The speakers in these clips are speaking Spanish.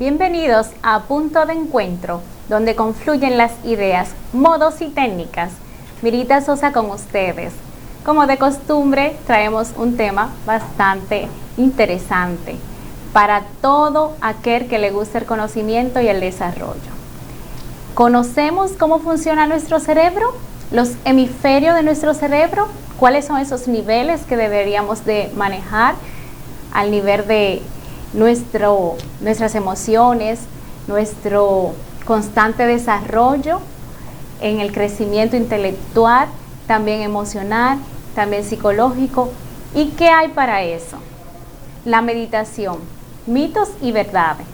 Bienvenidos a Punto de Encuentro, donde confluyen las ideas, modos y técnicas. Mirita Sosa con ustedes. Como de costumbre, traemos un tema bastante interesante para todo aquel que le guste el conocimiento y el desarrollo. ¿Conocemos cómo funciona nuestro cerebro? ¿Los hemisferios de nuestro cerebro? ¿Cuáles son esos niveles que deberíamos de manejar al nivel de nuestras emociones, nuestro constante desarrollo en el crecimiento intelectual, también emocional, también psicológico? ¿Y qué hay para eso? La meditación, mitos y verdades.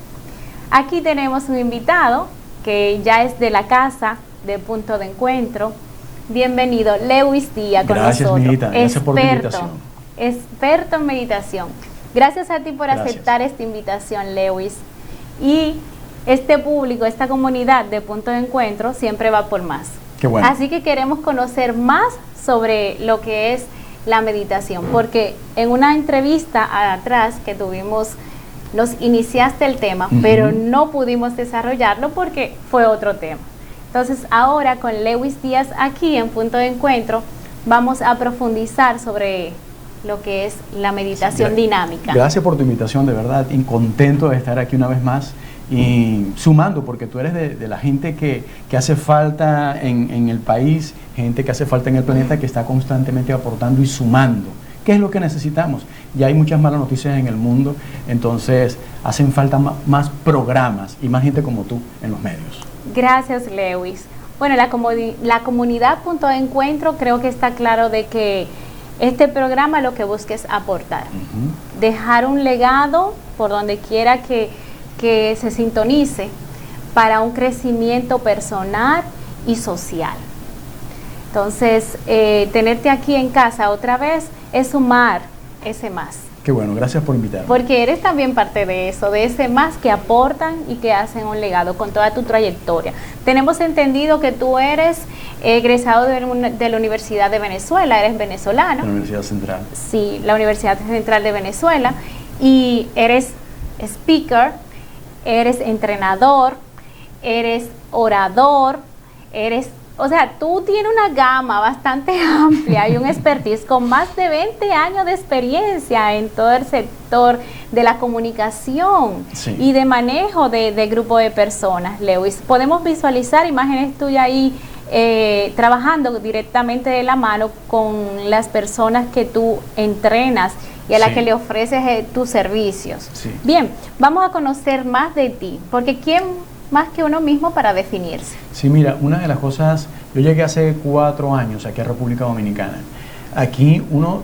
Aquí tenemos un invitado que ya es de la casa de Punto de Encuentro. Bienvenido, Lewis Díaz con nosotros. Gracias, Mirita. Gracias por tu invitación. Experto en meditación. Gracias a ti por aceptar esta invitación, Lewis. Y este público, esta comunidad de Punto de Encuentro siempre va por más. Qué bueno. Así que queremos conocer más sobre lo que es la meditación, porque en una entrevista atrás que tuvimos, nos iniciaste el tema, pero no pudimos desarrollarlo porque fue otro tema. Entonces ahora con Lewis Díaz aquí en Punto de Encuentro vamos a profundizar sobre lo que es la meditación dinámica. Gracias por tu invitación, de verdad, y contento de estar aquí una vez más y sumando, porque tú eres de la gente que hace falta en el país, gente que hace falta en el planeta, que está constantemente aportando y sumando. ¿Qué es lo que necesitamos? Ya hay muchas malas noticias en el mundo, entonces hacen falta más programas y más gente como tú en los medios. Gracias, Lewis. Bueno, la comunidad Punto de Encuentro creo que está claro de que este programa lo que busca es aportar, dejar un legado por donde quiera que se sintonice para un crecimiento personal y social. Entonces, tenerte aquí en casa otra vez es sumar ese más. Qué bueno, gracias por invitarme. Porque eres también parte de eso, de ese más que aportan y que hacen un legado con toda tu trayectoria. Tenemos entendido que tú eres egresado de la Universidad de Venezuela, eres venezolano. La Universidad Central. Sí, la Universidad Central de Venezuela. Y eres speaker, eres entrenador, eres orador, o sea, tú tienes una gama bastante amplia y un expertise con más de 20 años de experiencia en todo el sector de la comunicación y de manejo de grupo de personas, Lewis. Podemos visualizar imágenes tuyas ahí trabajando directamente de la mano con las personas que tú entrenas y a las que le ofreces tus servicios. Bien, vamos a conocer más de ti, porque ¿quién más que uno mismo para definirse? Sí, mira, una de las cosas, yo llegué hace 4 años aquí a República Dominicana. Aquí uno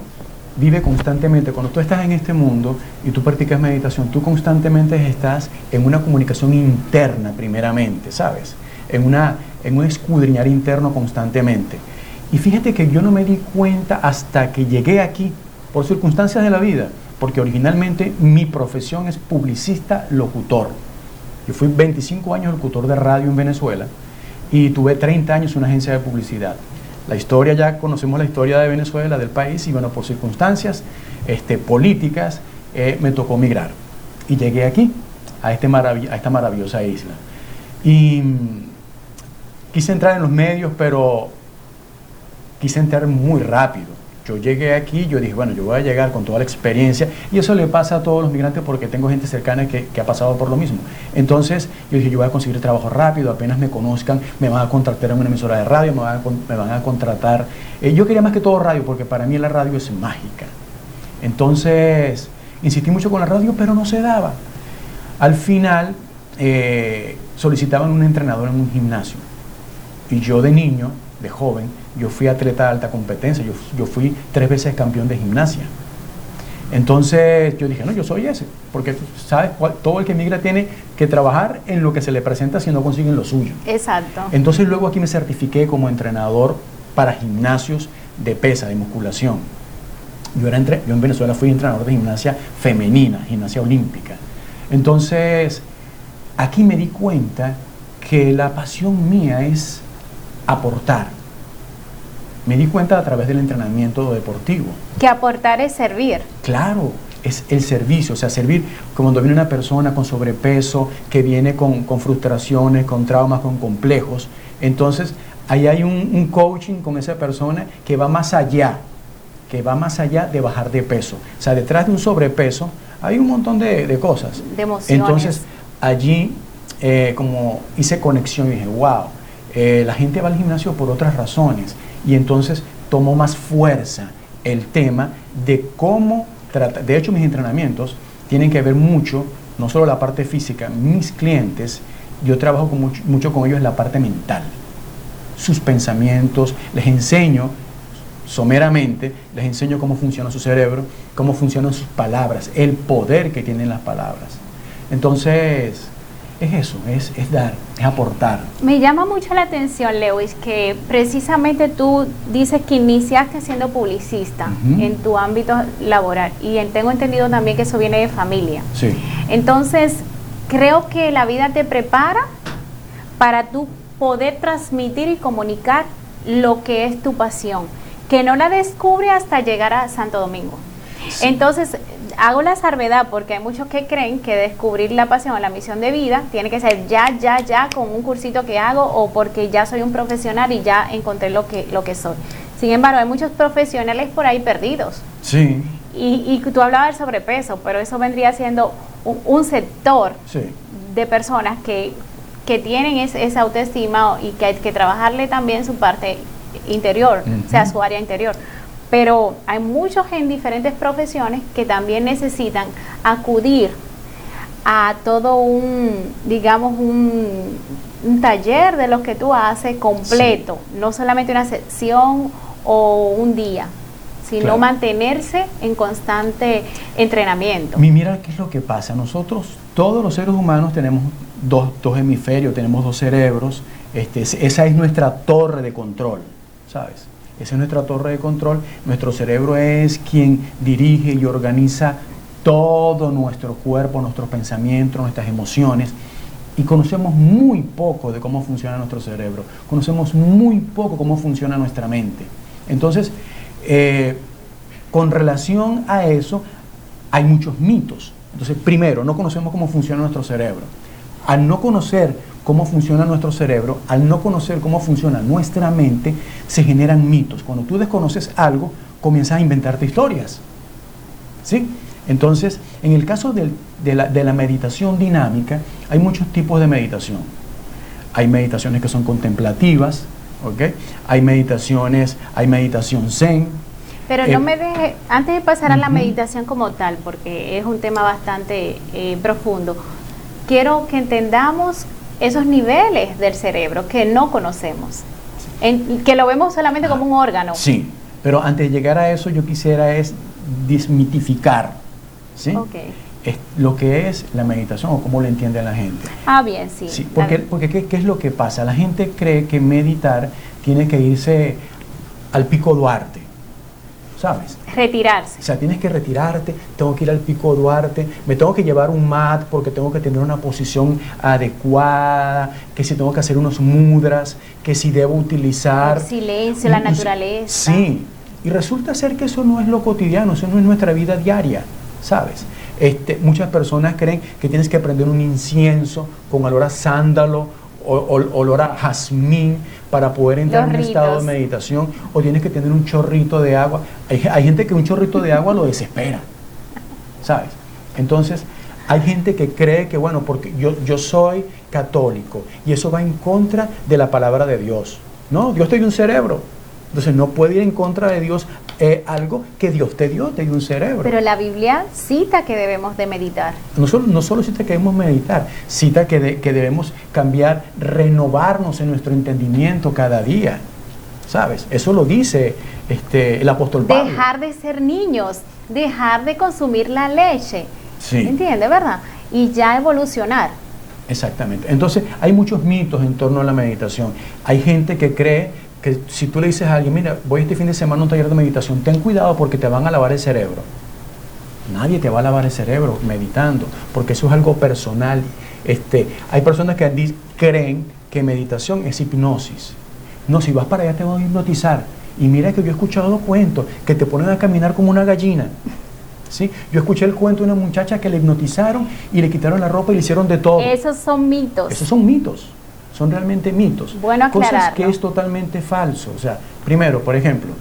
vive constantemente, cuando tú estás en este mundo y tú practicas meditación, tú constantemente estás en una comunicación interna primeramente, ¿sabes? En un escudriñar interno constantemente. Y fíjate que yo no me di cuenta hasta que llegué aquí, por circunstancias de la vida, porque originalmente mi profesión es publicista locutor. Yo fui 25 años locutor de radio en Venezuela y tuve 30 años en una agencia de publicidad. La historia, ya conocemos la historia de Venezuela, del país, y bueno, por circunstancias políticas me tocó migrar. Y llegué aquí, a esta maravillosa isla. Y quise entrar en los medios, pero quise entrar muy rápido. Yo llegué aquí, yo dije, bueno, yo voy a llegar con toda la experiencia, y eso le pasa a todos los migrantes porque tengo gente cercana que ha pasado por lo mismo. Entonces yo dije, yo voy a conseguir trabajo rápido, apenas me conozcan, me van a contratar en una emisora de radio, me van a contratar. Yo quería más que todo radio, porque para mí la radio es mágica. Entonces insistí mucho con la radio, pero no se daba. Al final solicitaban un entrenador en un gimnasio, y yo de niño, de joven, yo fui atleta de alta competencia, yo fui 3 veces campeón de gimnasia. Entonces yo dije, no, yo soy ese, porque sabes, todo el que migra tiene que trabajar en lo que se le presenta si no consiguen lo suyo. Exacto. Entonces luego aquí me certifiqué como entrenador para gimnasios de pesa, de musculación. Yo en Venezuela fui entrenador de gimnasia femenina, gimnasia olímpica. Entonces aquí me di cuenta que la pasión mía es aportar. Me di cuenta a través del entrenamiento deportivo. Que aportar es servir. Claro, es el servicio, o sea, servir cuando viene una persona con sobrepeso, que viene con frustraciones, con traumas, con complejos. Entonces, ahí hay un coaching con esa persona que va más allá de bajar de peso. O sea, detrás de un sobrepeso hay un montón de cosas. De emociones. Entonces, allí, como hice conexión y dije, wow, la gente va al gimnasio por otras razones. Y entonces tomó más fuerza el tema de cómo tratar. De hecho, mis entrenamientos tienen que ver mucho, no solo la parte física, mis clientes, yo trabajo mucho con ellos en la parte mental. Sus pensamientos, les enseño someramente, les enseño cómo funciona su cerebro, cómo funcionan sus palabras, el poder que tienen las palabras. Entonces, es eso, es dar, es aportar. Me llama mucho la atención, Lewis, que precisamente tú dices que iniciaste siendo publicista en tu ámbito laboral y tengo entendido también que eso viene de familia. Sí. Entonces, creo que la vida te prepara para tú poder transmitir y comunicar lo que es tu pasión, que no la descubre hasta llegar a Santo Domingo. Sí. Entonces, hago la salvedad porque hay muchos que creen que descubrir la pasión o la misión de vida tiene que ser ya con un cursito que hago o porque ya soy un profesional y ya encontré lo que soy. Sin embargo, hay muchos profesionales por ahí perdidos. Sí. Y tú hablabas del sobrepeso, pero eso vendría siendo un sector de personas que tienen esa autoestima y que hay que trabajarle también su parte interior, o sea, su área interior. Pero hay muchos en diferentes profesiones que también necesitan acudir a todo un taller de lo que tú haces completo, no solamente una sección o un día, sino mantenerse en constante entrenamiento. Mira qué es lo que pasa. Nosotros, todos los seres humanos, tenemos dos hemisferios, tenemos dos cerebros. Esa es nuestra torre de control, ¿sabes? Esa es nuestra torre de control. Nuestro cerebro es quien dirige y organiza todo nuestro cuerpo, nuestros pensamientos, nuestras emociones. Y conocemos muy poco de cómo funciona nuestro cerebro. Conocemos muy poco cómo funciona nuestra mente. Entonces, con relación a eso, hay muchos mitos. Entonces, primero, no conocemos cómo funciona nuestro cerebro. Al no conocer cómo funciona nuestro cerebro, al no conocer cómo funciona nuestra mente, se generan mitos. Cuando tú desconoces algo, comienzas a inventarte historias. ¿Sí? Entonces, en el caso de la meditación dinámica, hay muchos tipos de meditación. Hay meditaciones que son contemplativas, ¿ok? Hay meditación zen. Pero no me deje, antes de pasar a la meditación como tal, porque es un tema bastante profundo, quiero que entendamos esos niveles del cerebro que no conocemos, que lo vemos solamente como un órgano. Sí, pero antes de llegar a eso yo quisiera desmitificar, ¿sí? Okay. Lo que es la meditación o cómo lo entiende la gente. Ah, bien, sí. Sí, porque ¿qué es lo que pasa? La gente cree que meditar tiene que irse al Pico Duarte, ¿sabes? Retirarse. O sea, tienes que retirarte, tengo que ir al Pico Duarte, me tengo que llevar un mat porque tengo que tener una posición adecuada, que si tengo que hacer unos mudras, que si debo utilizar... El silencio, la naturaleza. Sí, y resulta ser que eso no es lo cotidiano, eso no es nuestra vida diaria, ¿sabes? Muchas personas creen que tienes que prender un incienso con olor a sándalo o olor a jazmín para poder entrar en un estado de meditación, o tienes que tener un chorrito de agua. Hay gente que un chorrito de agua lo desespera, ¿sabes? Entonces, hay gente que cree que, bueno, porque yo soy católico y eso va en contra de la palabra de Dios. No, Dios te dio un cerebro. Entonces, no puede ir en contra de Dios algo que Dios te dio un cerebro. Pero la Biblia cita que debemos de meditar. No solo cita que debemos meditar, cita que debemos cambiar, renovarnos en nuestro entendimiento cada día, ¿sabes? Eso lo dice el apóstol Pablo. Dejar de ser niños, dejar de consumir la leche, sí. ¿Entiendes, verdad? Y ya evolucionar. Exactamente. Entonces, hay muchos mitos en torno a la meditación. Hay gente que cree que si tú le dices a alguien, mira, voy este fin de semana a un taller de meditación, ten cuidado porque te van a lavar el cerebro. Nadie te va a lavar el cerebro meditando, porque eso es algo personal. Hay personas que creen que meditación es hipnosis. No, si vas para allá te van a hipnotizar. Y mira que yo he escuchado cuentos que te ponen a caminar como una gallina. ¿sí? Yo escuché el cuento de una muchacha que le hipnotizaron y le quitaron la ropa y le hicieron de todo. Esos son mitos. Esos son mitos, son realmente mitos. Bueno aclararlo. Cosas que es totalmente falso. O sea, primero, por ejemplo,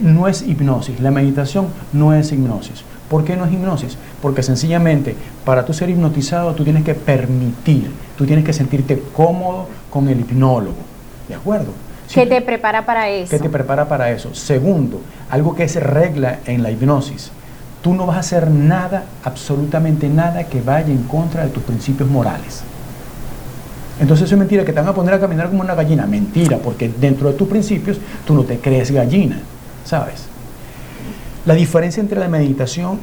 no es hipnosis, la meditación no es hipnosis. ¿Por qué no es hipnosis? Porque sencillamente para tú ser hipnotizado tú tienes que permitir, tú tienes que sentirte cómodo con el hipnólogo, ¿de acuerdo? ¿Qué te prepara para eso? ¿Qué te prepara para eso? Segundo, algo que es regla en la hipnosis, tú no vas a hacer nada, absolutamente nada que vaya en contra de tus principios morales. Entonces eso es mentira, que te van a poner a caminar como una gallina. Mentira, porque dentro de tus principios tú no te crees gallina, ¿sabes? La diferencia entre la meditación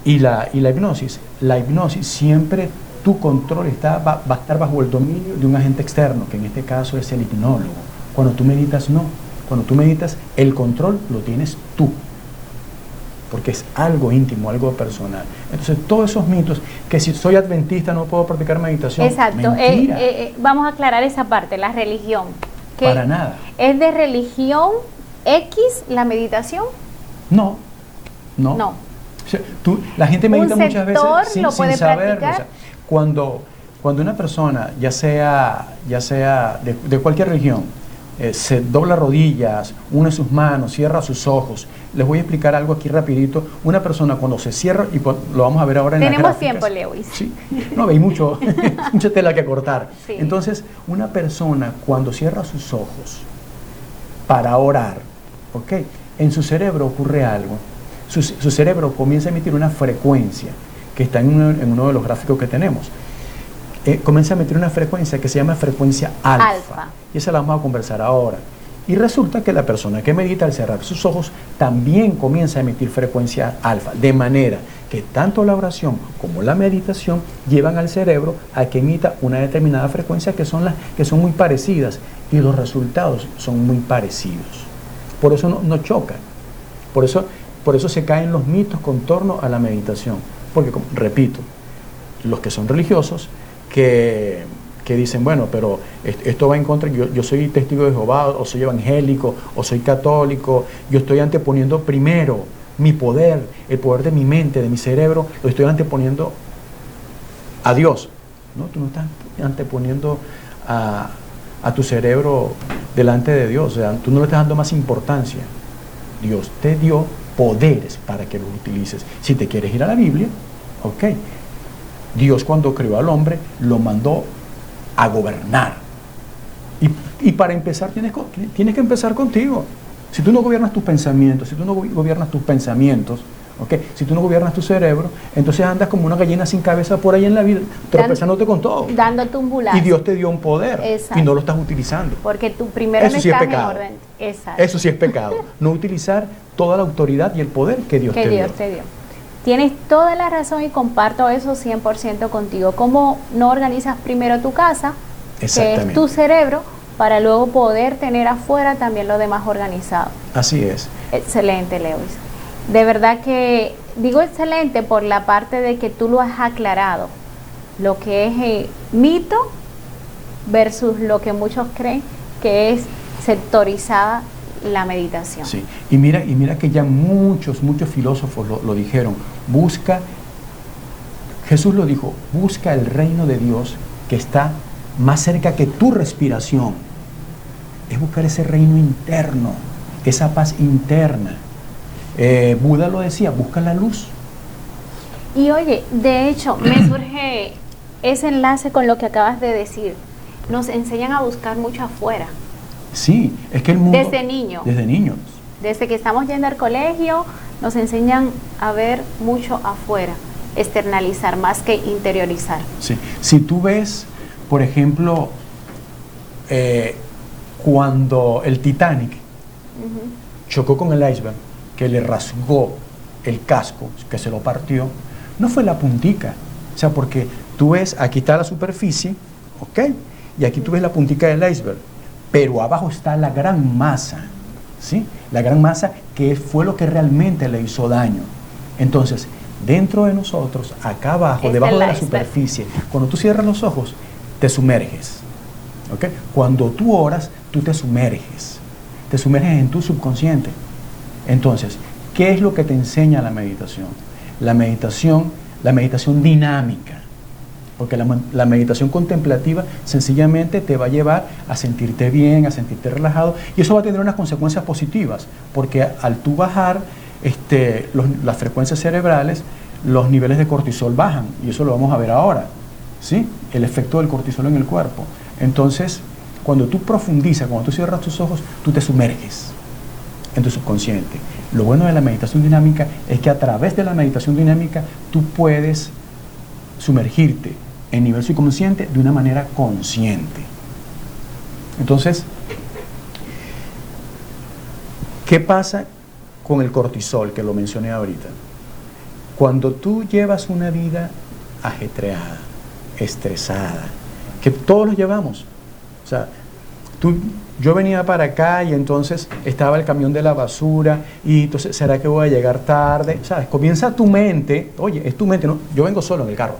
y la hipnosis siempre tu control va a estar bajo el dominio de un agente externo, que en este caso es el hipnólogo. Cuando tú meditas, no. Cuando tú meditas, el control lo tienes tú, porque es algo íntimo, algo personal. Entonces, todos esos mitos, que si soy adventista no puedo practicar meditación. Exacto. Mentira. Vamos a aclarar esa parte, la religión. Para nada. ¿Es de religión X la meditación? No. O sea, la gente medita muchas veces sin saberlo. O sea, cuando una persona, ya sea de cualquier religión, se dobla rodillas, une sus manos, cierra sus ojos. Les voy a explicar algo aquí rapidito. Una persona cuando se cierra, y lo vamos a ver ahora en las gráficas. Tenemos tiempo, Lewis. Sí, no, hay mucha tela que cortar. Sí. Entonces, una persona cuando cierra sus ojos para orar, ¿ok? En su cerebro ocurre algo. Su cerebro comienza a emitir una frecuencia que está en uno de los gráficos que tenemos. Comienza a emitir una frecuencia que se llama frecuencia alfa. Y esa la vamos a conversar ahora. Y resulta que la persona que medita al cerrar sus ojos también comienza a emitir frecuencia alfa, de manera que tanto la oración como la meditación llevan al cerebro a que emita una determinada frecuencia que son muy parecidas, y los resultados son muy parecidos. Por eso no chocan. Por eso se caen los mitos con torno a la meditación. Porque, repito, los que son religiosos que dicen, bueno, pero esto va en contra, yo soy testigo de Jehová, o soy evangélico, o soy católico, yo estoy anteponiendo primero mi poder, el poder de mi mente, de mi cerebro, lo estoy anteponiendo a Dios. No, tú no estás anteponiendo a tu cerebro delante de Dios, o sea, tú no le estás dando más importancia. Dios te dio poderes para que los utilices. Si te quieres ir a la Biblia, ok. Dios cuando creó al hombre lo mandó a gobernar. Y para empezar tienes que empezar contigo. Si tú no gobiernas tus pensamientos, si tú no gobiernas tu cerebro, entonces andas como una gallina sin cabeza por ahí en la vida, tropezándote con todo. Dándote un bulazo. Y Dios te dio un poder. Exacto. Y no lo estás utilizando. Porque tú primero Eso no sí es estás pecado. en orden. Exacto. Eso sí es pecado. No utilizar toda la autoridad y el poder que Dios te dio. Tienes toda la razón y comparto eso 100% contigo. ¿Cómo no organizas primero tu casa, que es tu cerebro, para luego poder tener afuera también lo demás organizado? Así es. Excelente, Lewis. De verdad que digo excelente por la parte de que tú lo has aclarado, lo que es mito versus lo que muchos creen que es sectorizada la meditación. Sí, y mira que ya muchos filósofos lo dijeron. Jesús lo dijo, busca el reino de Dios que está más cerca que tu respiración. Es buscar ese reino interno, esa paz interna. Buda lo decía, busca la luz. Y oye, de hecho, me surge ese enlace con lo que acabas de decir. Nos enseñan a buscar mucho afuera. Sí, es que el mundo... Desde niños. Desde que estamos yendo al colegio, nos enseñan a ver mucho afuera, externalizar más que interiorizar. Sí, si tú ves, por ejemplo, cuando el Titanic chocó con el iceberg, que le rasgó el casco, que se lo partió, no fue la puntica. O sea, porque tú ves, aquí está la superficie, ¿ok? Y aquí tú ves la puntica del iceberg. Pero abajo está la gran masa, ¿sí? La gran masa que fue lo que realmente le hizo daño. Entonces, dentro de nosotros, acá abajo, debajo de la superficie, cuando tú cierras los ojos, te sumerges, ¿ok? Cuando tú oras, tú te sumerges en tu subconsciente. Entonces, ¿qué es lo que te enseña la meditación? la meditación dinámica, porque la meditación contemplativa sencillamente te va a llevar a sentirte bien, a sentirte relajado, y eso va a tener unas consecuencias positivas, porque al tú bajar las frecuencias cerebrales, los niveles de cortisol bajan, y eso lo vamos a ver ahora, ¿sí? El efecto del cortisol en el cuerpo. Entonces, cuando tú profundizas, cuando tú cierras tus ojos, tú te sumerges en tu subconsciente. Lo bueno de la meditación dinámica es que a través de la meditación dinámica tú puedes sumergirte en nivel subconsciente de una manera consciente. Entonces, ¿qué pasa con el cortisol, que lo mencioné ahorita? Cuando tú llevas una vida ajetreada, estresada, que todos los llevamos, o sea, yo venía para acá y entonces estaba el camión de la basura y entonces, ¿será que voy a llegar tarde? ¿Sabes? Comienza tu mente, oye, es tu mente, no, yo vengo solo en el carro,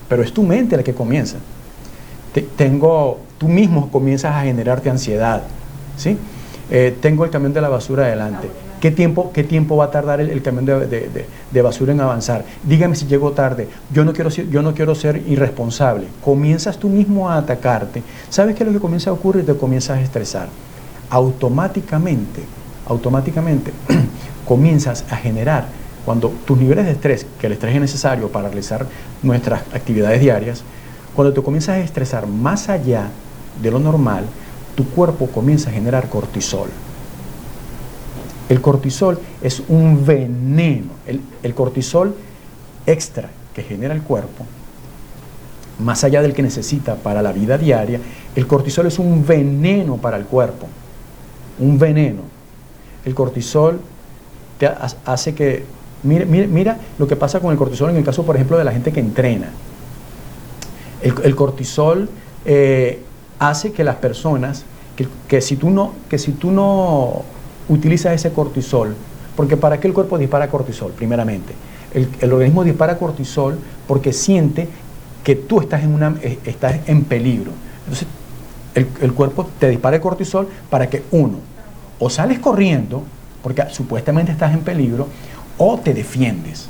pero es tu mente la que comienza. Tú mismo comienzas a generarte ansiedad, ¿sí? Tengo el camión de la basura adelante. ¿Qué tiempo va a tardar el camión de basura en avanzar? Dígame si llego tarde. Yo no quiero ser irresponsable. Comienzas tú mismo a atacarte. ¿Sabes qué es lo que comienza a ocurrir? Te comienzas a estresar. Automáticamente, comienzas a generar, cuando tus niveles de estrés, que el estrés es necesario para realizar nuestras actividades diarias, cuando te comienzas a estresar más allá de lo normal, tu cuerpo comienza a generar cortisol. El cortisol es un veneno. El cortisol extra que genera el cuerpo, más allá del que necesita para la vida diaria, el cortisol es un veneno para el cuerpo. Un veneno. El cortisol te hace que... Mira lo que pasa con el cortisol en el caso, por ejemplo, de la gente que entrena. El cortisol hace que las personas, que si tú no utilizas ese cortisol, porque ¿para qué el cuerpo dispara cortisol? Primeramente, el organismo dispara cortisol porque siente que tú estás en peligro. Entonces, el cuerpo te dispara el cortisol para que o sales corriendo, porque supuestamente estás en peligro, o te defiendes.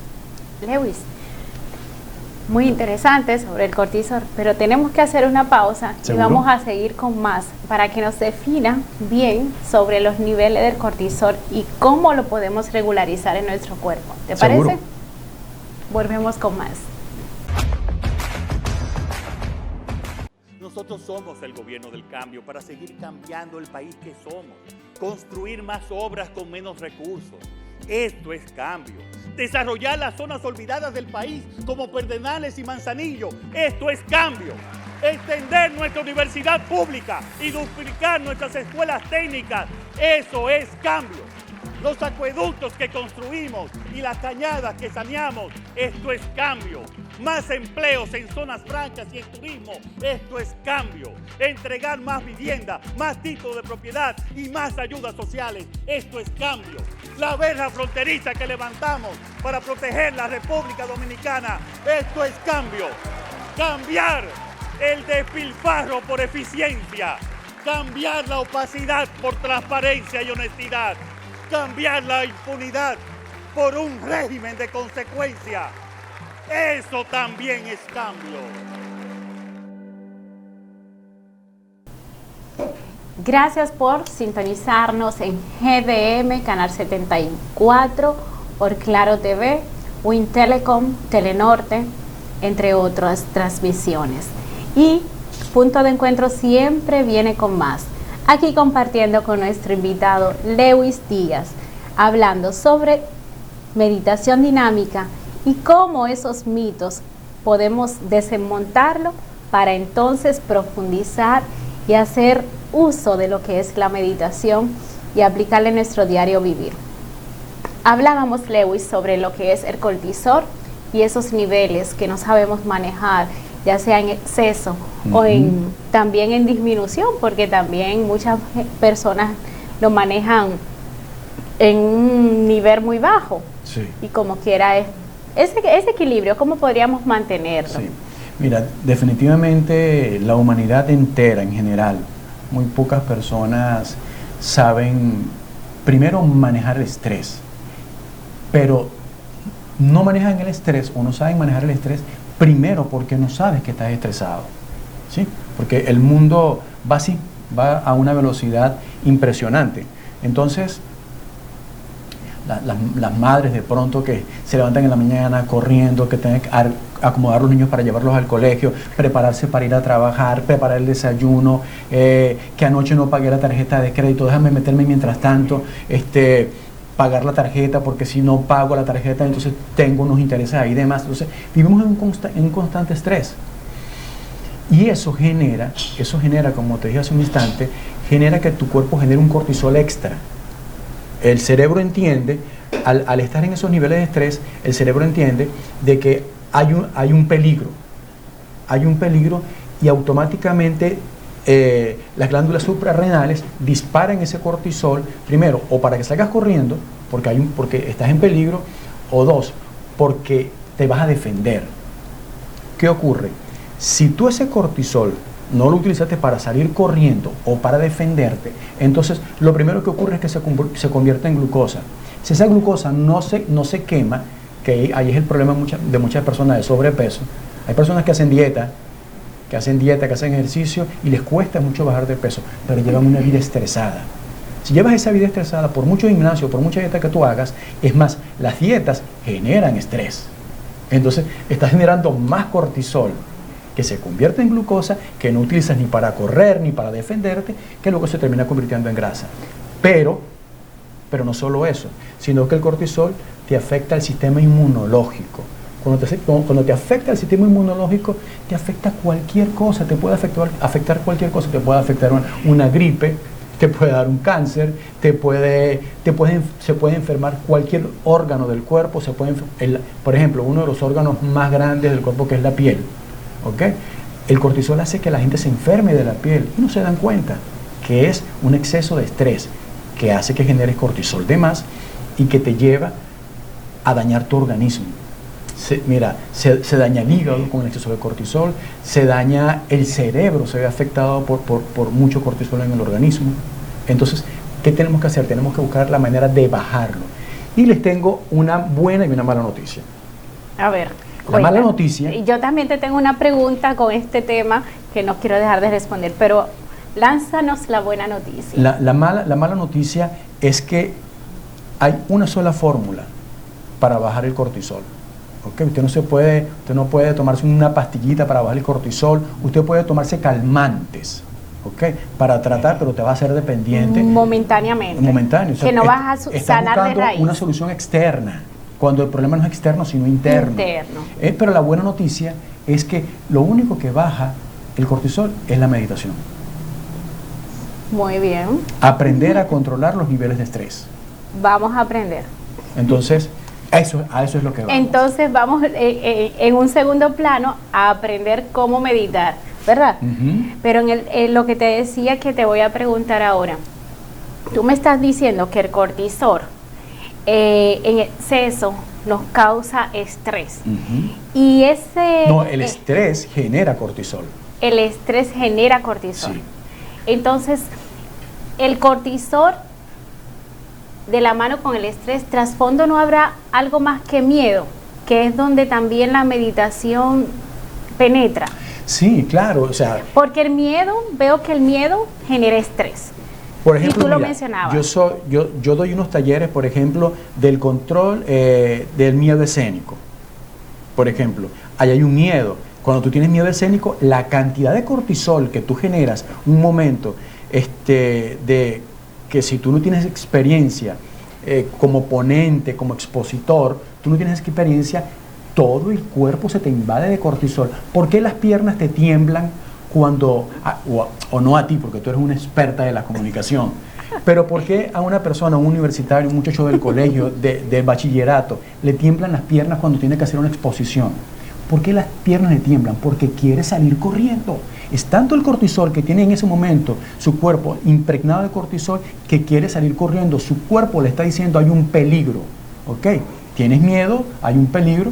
Lewis, muy interesante sobre el cortisol, pero tenemos que hacer una pausa. ¿Seguro? Y vamos a seguir con más para que nos defina bien sobre los niveles del cortisol y cómo lo podemos regularizar en nuestro cuerpo. ¿Te ¿Seguro? parece? Volvemos con más. Nosotros somos el gobierno del cambio para seguir cambiando el país que somos, construir más obras con menos recursos. Esto es cambio. Desarrollar las zonas olvidadas del país como Pedernales y Manzanillo. Esto es cambio. Extender nuestra universidad pública y duplicar nuestras escuelas técnicas. Eso es cambio. Los acueductos que construimos y las cañadas que saneamos. Esto es cambio. Más empleos en zonas francas y en turismo. Esto es cambio. Entregar más vivienda, más títulos de propiedad y más ayudas sociales. Esto es cambio. La verja fronteriza que levantamos para proteger la República Dominicana. Esto es cambio. Cambiar el despilfarro por eficiencia. Cambiar la opacidad por transparencia y honestidad. Cambiar la impunidad por un régimen de consecuencia. Eso también es cambio. Gracias por sintonizarnos en GDM, Canal 74, por Claro TV, Win Telecom, Telenorte, entre otras transmisiones. Y Punto de Encuentro siempre viene con más. Aquí compartiendo con nuestro invitado Lewis Díaz, hablando sobre meditación dinámica y cómo esos mitos podemos desmontarlo para entonces profundizar y hacer uso de lo que es la meditación y aplicarla en nuestro diario vivir. Hablábamos, Lewis, sobre lo que es el cortisol y esos niveles que no sabemos manejar, ya sea en exceso o también en disminución, porque también muchas personas lo manejan en un nivel muy bajo. Sí. Y como quiera, ese equilibrio, ¿cómo podríamos mantenerlo? Sí. Mira, definitivamente la humanidad entera en general, muy pocas personas saben primero manejar el estrés, pero no manejan el estrés o no saben manejar el estrés, primero porque no sabes que estás estresado, ¿sí? Porque el mundo va así, va a una velocidad impresionante. Entonces, las madres de pronto que se levantan en la mañana corriendo, que tienen que acomodar a los niños para llevarlos al colegio, prepararse para ir a trabajar, preparar el desayuno, que anoche no pagué la tarjeta de crédito, déjame meterme mientras tanto, pagar la tarjeta, porque si no pago la tarjeta entonces tengo unos intereses ahí y demás. Entonces vivimos en un constante estrés. Y eso genera, como te dije hace un instante, genera que tu cuerpo genere un cortisol extra. El cerebro entiende, al estar en esos niveles de estrés, el cerebro entiende de que hay un peligro y automáticamente las glándulas suprarrenales disparan ese cortisol, primero, o para que salgas corriendo, porque estás en peligro, o dos, porque te vas a defender. ¿Qué ocurre? Si tú ese cortisol no lo utilizaste para salir corriendo o para defenderte, entonces lo primero que ocurre es que se convierte en glucosa. Si esa glucosa no se quema, que ahí es el problema de muchas personas de sobrepeso. Hay personas que hacen dieta, que hacen ejercicio y les cuesta mucho bajar de peso, pero llevan una vida estresada. Si llevas esa vida estresada por mucho gimnasio, por mucha dieta que tú hagas, es más, las dietas generan estrés. Entonces estás generando más cortisol, que se convierte en glucosa, que no utilizas ni para correr ni para defenderte, que luego se termina convirtiendo en grasa. Pero no solo eso, sino que el cortisol te afecta al sistema inmunológico. Cuando te afecta el sistema inmunológico, te afecta cualquier cosa, te puede afectar cualquier cosa, te puede afectar una gripe, te puede dar un cáncer, se puede enfermar cualquier órgano del cuerpo, por ejemplo, uno de los órganos más grandes del cuerpo, que es la piel. ¿Okay? El cortisol hace que la gente se enferme de la piel y no se dan cuenta que es un exceso de estrés que hace que generes cortisol de más y que te lleva a dañar tu organismo. Se daña el hígado con el exceso de cortisol, se daña el cerebro, se ve afectado por mucho cortisol en el organismo. Entonces, ¿qué tenemos que hacer? Tenemos que buscar la manera de bajarlo. Y les tengo una buena y una mala noticia. A ver. La mala noticia. Yo también te tengo una pregunta con este tema que no quiero dejar de responder, pero lánzanos la buena noticia. La mala noticia es que hay una sola fórmula para bajar el cortisol. ¿Okay? Usted no puede tomarse una pastillita para bajar el cortisol, usted puede tomarse calmantes, ¿okay? Para tratar, pero te va a hacer dependiente. Momentáneamente. Momentáneo. O sea, que no vas a sanar de raíz. Una solución externa, cuando el problema no es externo, sino interno. Pero la buena noticia es que lo único que baja el cortisol es la meditación. Muy bien. Aprender a controlar los niveles de estrés. Vamos a aprender. Entonces, a eso es lo que vamos. Entonces vamos en un segundo plano a aprender cómo meditar, ¿verdad? Pero en lo que te decía que te voy a preguntar ahora, tú me estás diciendo que el cortisol en exceso nos causa estrés. Y ese... No, el estrés genera cortisol. El estrés genera cortisol. Sí. Entonces, el cortisol, de la mano con el estrés, trasfondo, ¿no habrá algo más que miedo? Que es donde también la meditación penetra. Sí, claro, o sea... Porque el miedo, veo que el miedo genera estrés. Por ejemplo, y tú lo mencionabas. Yo doy unos talleres, por ejemplo, del control del miedo escénico. Por ejemplo, ahí hay un miedo. Cuando tú tienes miedo escénico, la cantidad de cortisol que tú generas, un momento de que si tú no tienes experiencia como ponente, como expositor, tú no tienes experiencia, todo el cuerpo se te invade de cortisol. ¿Por qué las piernas te tiemblan cuando, o no a ti, porque tú eres una experta de la comunicación, pero por qué a una persona, un universitario, un muchacho del colegio, de bachillerato, le tiemblan las piernas cuando tiene que hacer una exposición? ¿Por qué las piernas le tiemblan? Porque quiere salir corriendo. Es tanto el cortisol que tiene en ese momento su cuerpo impregnado de cortisol que quiere salir corriendo. Su cuerpo le está diciendo hay un peligro. ¿Ok? ¿Tienes miedo? Hay un peligro.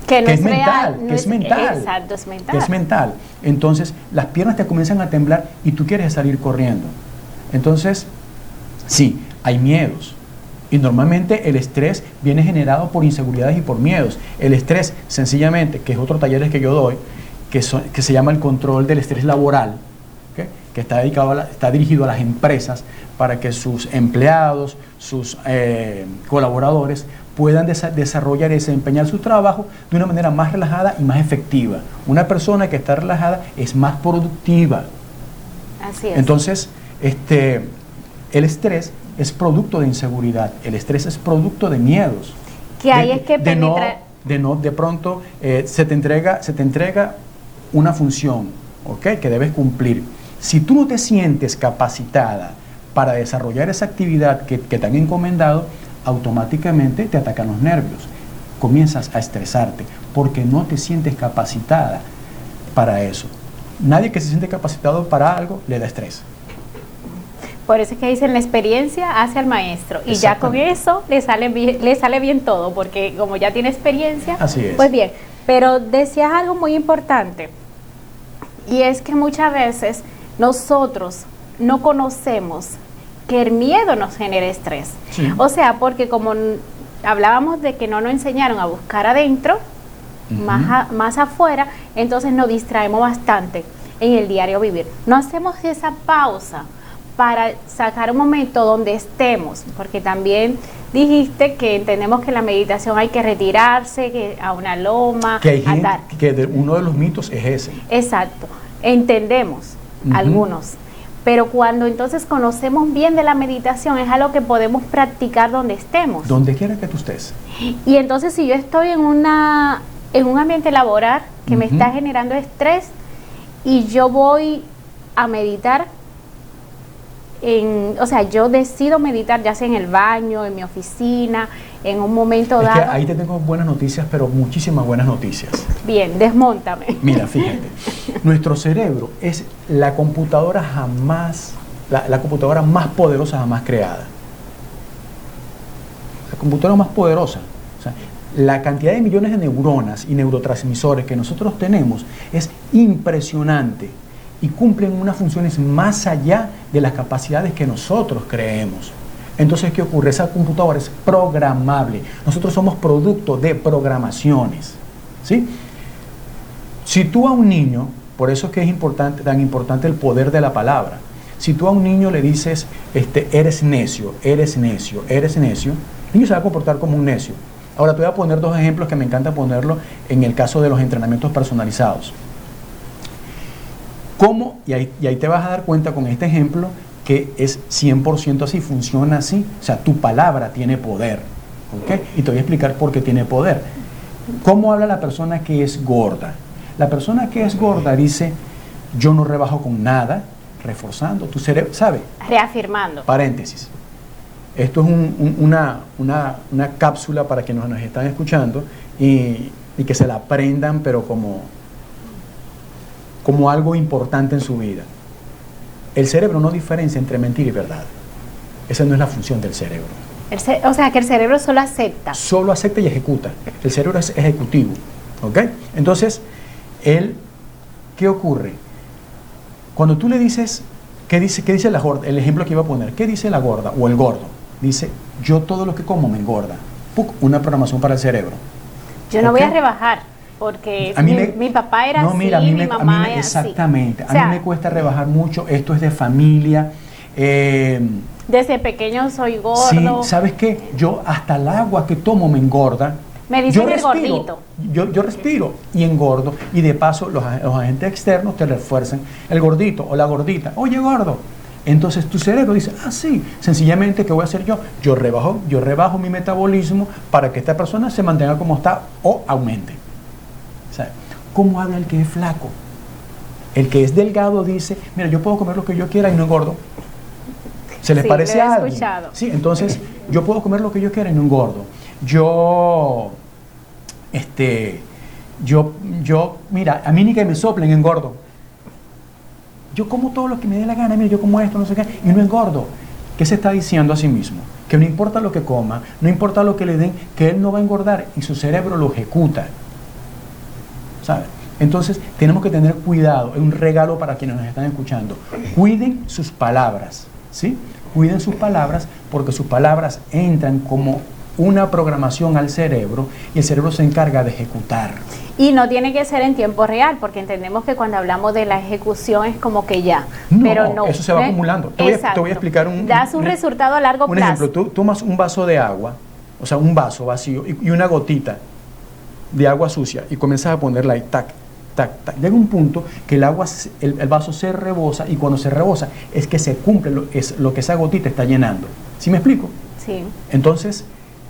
Que no es mental, real, que es mental. Exacto, es mental. Que es mental. Entonces, las piernas te comienzan a temblar y tú quieres salir corriendo. Entonces, sí, hay miedos. Y normalmente el estrés viene generado por inseguridades y por miedos. El estrés, sencillamente, que es otro taller que yo doy, que se llama el control del estrés laboral, ¿okay? Que está dirigido a las empresas para que sus empleados, sus colaboradores puedan desarrollar y desempeñar su trabajo de una manera más relajada y más efectiva. Una persona que está relajada es más productiva. Así es. Entonces, el estrés es producto de inseguridad, el estrés es producto de miedos. Que ahí es que penetra... De pronto se te entrega una función, ¿okay? Que debes cumplir. Si tú no te sientes capacitada para desarrollar esa actividad que te han encomendado, automáticamente te atacan los nervios. Comienzas a estresarte porque no te sientes capacitada para eso. Nadie que se siente capacitado para algo le da estrés. Por eso es que dicen la experiencia hace al maestro, y ya con eso le sale bien todo, porque como ya tiene experiencia, así es. Pues bien, pero decías algo muy importante, y es que muchas veces nosotros no conocemos que el miedo nos genera estrés. Sí. O sea, porque como hablábamos de que no nos enseñaron a buscar adentro, más afuera, entonces nos distraemos bastante en el diario vivir. No hacemos esa pausa para sacar un momento donde estemos, porque también dijiste que entendemos que la meditación hay que retirarse a una loma, que uno de los mitos es ese. Exacto, entendemos algunos, pero cuando entonces conocemos bien de la meditación es algo que podemos practicar donde estemos. Donde quiera que tú estés. Y entonces si yo estoy en un ambiente laboral que me está generando estrés y yo voy a meditar, o sea, yo decido meditar ya sea en el baño, en mi oficina, en un momento dado. Es que ahí te tengo buenas noticias, pero muchísimas buenas noticias. Bien, desmóntame. Mira, fíjate, nuestro cerebro es la computadora la computadora más poderosa jamás creada. La computadora más poderosa. O sea, la cantidad de millones de neuronas y neurotransmisores que nosotros tenemos es impresionante y cumplen unas funciones más allá de las capacidades que nosotros creemos. Entonces, ¿qué ocurre? Esa computadora es programable. Nosotros somos producto de programaciones, ¿sí? Si tú a un niño, por eso es que es tan importante el poder de la palabra, si tú a un niño le dices, eres necio, eres necio, eres necio, el niño se va a comportar como un necio. Ahora te voy a poner dos ejemplos que me encanta ponerlo en el caso de los entrenamientos personalizados. ¿Cómo? Y ahí te vas a dar cuenta con este ejemplo que es 100% así, funciona así. O sea, tu palabra tiene poder, ¿ok? Y te voy a explicar por qué tiene poder. ¿Cómo habla la persona que es gorda? La persona que es gorda dice, yo no rebajo con nada, reforzando tu cerebro, ¿sabe? Reafirmando. Paréntesis. Esto es una cápsula para quienes nos están escuchando y que se la aprendan, pero como algo importante en su vida. El cerebro no diferencia entre mentira y verdad. Esa no es la función del cerebro. O sea, que el cerebro solo acepta. Solo acepta y ejecuta. El cerebro es ejecutivo. ¿Ok? Entonces, ¿qué ocurre? Cuando tú le dices, ¿qué dice la gorda? El ejemplo que iba a poner, ¿qué dice la gorda o el gordo? Dice, yo todo lo que como me engorda. ¡Puc! Una programación para el cerebro. Yo no voy a rebajar. Porque mi papá era así, mi mamá era así. Exactamente. A mí me cuesta rebajar mucho. Esto es de familia. Desde pequeño soy gordo. Sí, ¿sabes qué? Yo hasta el agua que tomo me engorda. Me dicen el gordito. Yo respiro y engordo. Y de paso los agentes externos te refuerzan. El gordito o la gordita. Oye, gordo. Entonces tu cerebro dice, sí, sencillamente, ¿qué voy a hacer yo? Yo rebajo mi metabolismo para que esta persona se mantenga como está o aumente. ¿Cómo habla el que es flaco? El que es delgado dice, mira, yo puedo comer lo que yo quiera y no engordo. ¿Se les parece a alguien? Escuchado. Sí, entonces yo puedo comer lo que yo quiera y no engordo. Yo, mira, a mí ni que me soplen engordo. Yo como todo lo que me dé la gana, mira, yo como esto, no sé qué, y no engordo. ¿Qué se está diciendo a sí mismo? Que no importa lo que coma, no importa lo que le den, que él no va a engordar y su cerebro lo ejecuta. ¿Sabe? Entonces tenemos que tener cuidado. Es un regalo para quienes nos están escuchando. Cuiden sus palabras, ¿sí? cuiden sus palabras, porque sus palabras entran como una programación al cerebro y el cerebro se encarga de ejecutar. Y no tiene que ser en tiempo real, porque entendemos que cuando hablamos de la ejecución es como que ya, No, pero no. eso se va acumulando. Te voy a explicar Das un resultado a largo un plazo. ejemplo. Tú tomas un vaso de agua, o sea, un vaso vacío y una gotita de agua sucia y comienzas a ponerla ahí, tac, tac, tac. Llega un punto que el agua, el vaso se rebosa, y cuando se rebosa es que se cumple lo que esa gotita está llenando. ¿Sí me explico? Sí. Entonces,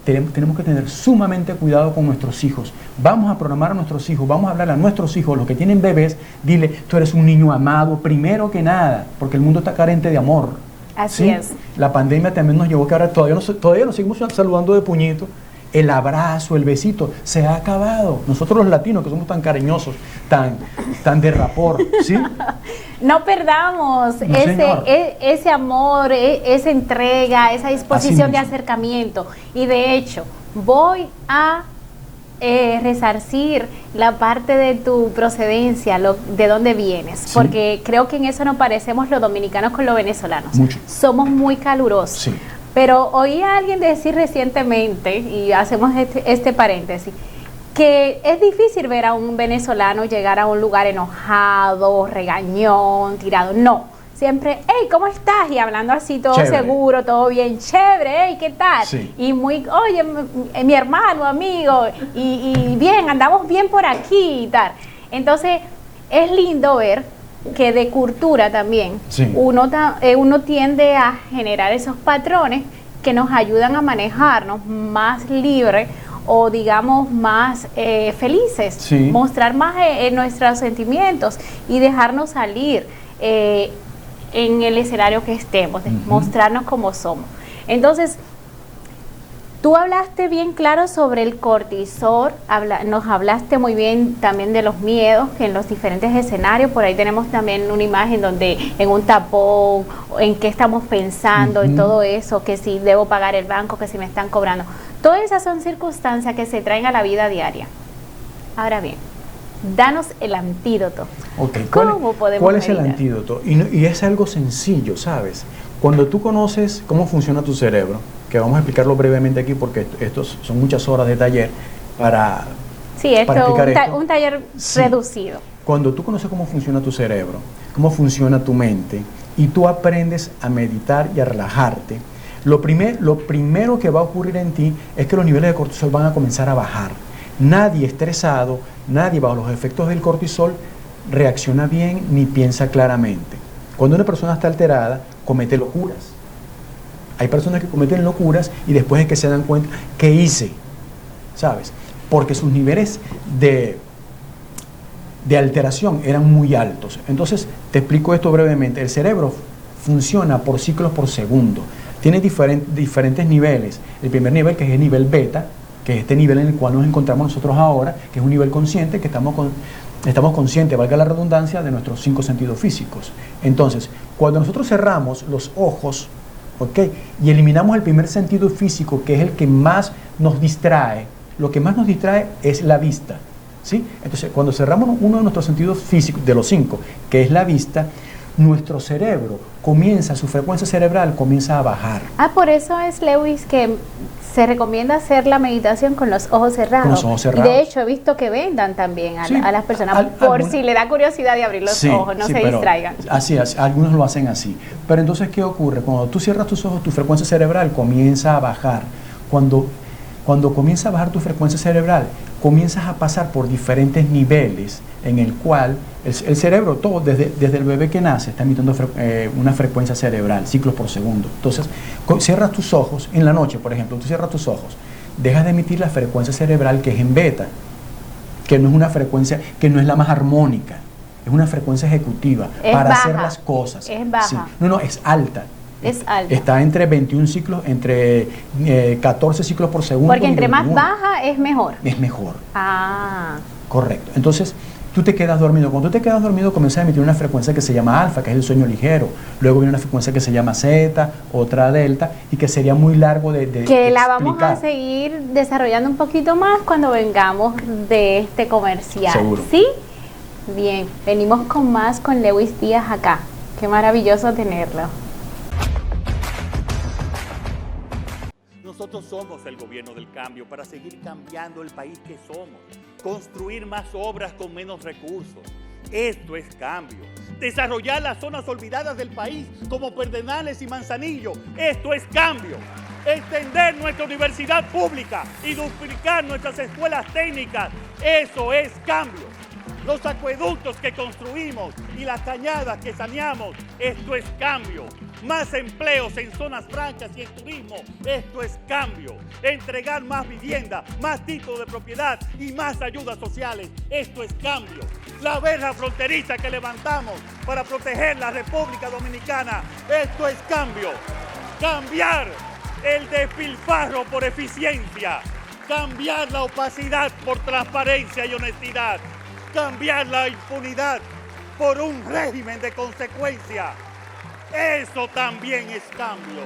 tenemos que tener sumamente cuidado con nuestros hijos. Vamos a programar a nuestros hijos, vamos a hablar a nuestros hijos, los que tienen bebés, dile, tú eres un niño amado, primero que nada, porque el mundo está carente de amor. Así ¿sí? es. La pandemia también nos llevó que ahora todavía nos seguimos saludando de puñito. El abrazo, el besito, se ha acabado. Nosotros los latinos, que somos tan cariñosos, tan de rapport, ¿sí? No perdamos No, señor. ese amor, esa entrega, esa disposición de acercamiento. Y de hecho, voy a resarcir la parte de tu procedencia, de dónde vienes, Sí. porque creo que en eso nos parecemos los dominicanos con los venezolanos. Mucho. Somos muy calurosos. Sí. Pero oí a alguien decir recientemente, y hacemos este paréntesis, que es difícil ver a un venezolano llegar a un lugar enojado, regañón, tirado. No, siempre, hey, ¿cómo estás? Y hablando así todo Chévere. seguro, todo bien, chévere, hey, ¿qué tal? Sí. Y muy, oye, mi hermano, amigo, y bien, andamos bien por aquí y tal. Entonces, es lindo ver que de cultura también Sí. uno tiende a generar esos patrones que nos ayudan a manejarnos más libre o digamos más felices, Sí. mostrar más nuestros sentimientos y dejarnos salir en el escenario que estemos, mostrarnos como somos. Entonces, tú hablaste bien claro sobre el cortisol, nos hablaste muy bien también de los miedos que en los diferentes escenarios, por ahí tenemos también una imagen donde en un tapón, en qué estamos pensando, en todo eso, que si debo pagar el banco, que si me están cobrando. Todas esas son circunstancias que se traen a la vida diaria. Ahora bien, danos el antídoto. Okay. ¿Cómo podemos ¿Cuál es el meditar? antídoto? Y es algo sencillo, ¿sabes? Cuando tú conoces cómo funciona tu cerebro, que vamos a explicarlo brevemente aquí porque estos son muchas horas de taller para Sí, esto explicar esto. un taller Sí. reducido. Cuando tú conoces cómo funciona tu cerebro, cómo funciona tu mente, y tú aprendes a meditar y a relajarte, lo primero que va a ocurrir en ti es que los niveles de cortisol van a comenzar a bajar. Nadie estresado, nadie bajo los efectos del cortisol reacciona bien ni piensa claramente. Cuando una persona está alterada, comete locuras. Hay personas que cometen locuras y después es que se dan cuenta, ¿qué hice? ¿Sabes? Porque sus niveles de alteración eran muy altos. Entonces, te explico esto brevemente. El cerebro funciona por ciclos por segundo. Tiene diferentes niveles. El primer nivel, que es el nivel beta, que es este nivel en el cual nos encontramos nosotros ahora, que es un nivel consciente, que estamos conscientes, valga la redundancia, de nuestros 5 sentidos físicos. Entonces, cuando nosotros cerramos los ojos, ¿ok?, y eliminamos el primer sentido físico, que es el que más nos distrae, lo que más nos distrae es la vista, ¿sí? Entonces, cuando cerramos uno de nuestros sentidos físicos, de los 5, que es la vista, nuestro cerebro su frecuencia cerebral comienza a bajar. Por eso es, Lewis, que se recomienda hacer la meditación con los ojos cerrados. Con los ojos cerrados. Y de hecho he visto que vendan también a, Sí, a las personas por si le da curiosidad de abrir los Sí, ojos, no sí, se pero distraigan. Así es, algunos lo hacen así. Pero entonces, ¿qué ocurre? Cuando tú cierras tus ojos, tu frecuencia cerebral comienza a bajar. Cuando comienza a bajar tu frecuencia cerebral, comienzas a pasar por diferentes niveles en el cual el cerebro, todo, desde el bebé que nace, está emitiendo una frecuencia cerebral, ciclos por segundo. Entonces, cierras tus ojos, en la noche, por ejemplo, tú cierras tus ojos, dejas de emitir la frecuencia cerebral que es en beta, que no es una frecuencia, que no es la más armónica, es una frecuencia ejecutiva para baja, hacer las cosas. es baja. Sí. No, es alta. Es alta. Está entre 21 ciclos, entre 14 ciclos por segundo. Porque entre más 21. baja es mejor. Es mejor. Ah, Correcto. Entonces, tú te quedas dormido. Cuando tú te quedas dormido, comienzas a emitir una frecuencia que se llama alfa, que es el sueño ligero. Luego viene una frecuencia que se llama zeta, otra delta, y que sería muy largo de que la vamos a explicar. seguir desarrollando un poquito más cuando vengamos de este comercial. Seguro. ¿Sí? Bien, venimos con más con Lewis Díaz acá. Qué maravilloso tenerlo. Nosotros somos el gobierno del cambio para seguir cambiando el país que somos. Construir más obras con menos recursos. Esto es cambio. Desarrollar las zonas olvidadas del país como Pedernales y Manzanillo. Esto es cambio. Extender nuestra universidad pública y duplicar nuestras escuelas técnicas. Eso es cambio. Los acueductos que construimos y las cañadas que saneamos. Esto es cambio. Más empleos en zonas francas y en turismo. Esto es cambio. Entregar más vivienda, más títulos de propiedad y más ayudas sociales. Esto es cambio. La verja fronteriza que levantamos para proteger la República Dominicana. Esto es cambio. Cambiar el despilfarro por eficiencia. Cambiar la opacidad por transparencia y honestidad. Cambiar la impunidad por un régimen de consecuencia. Eso también es cambio.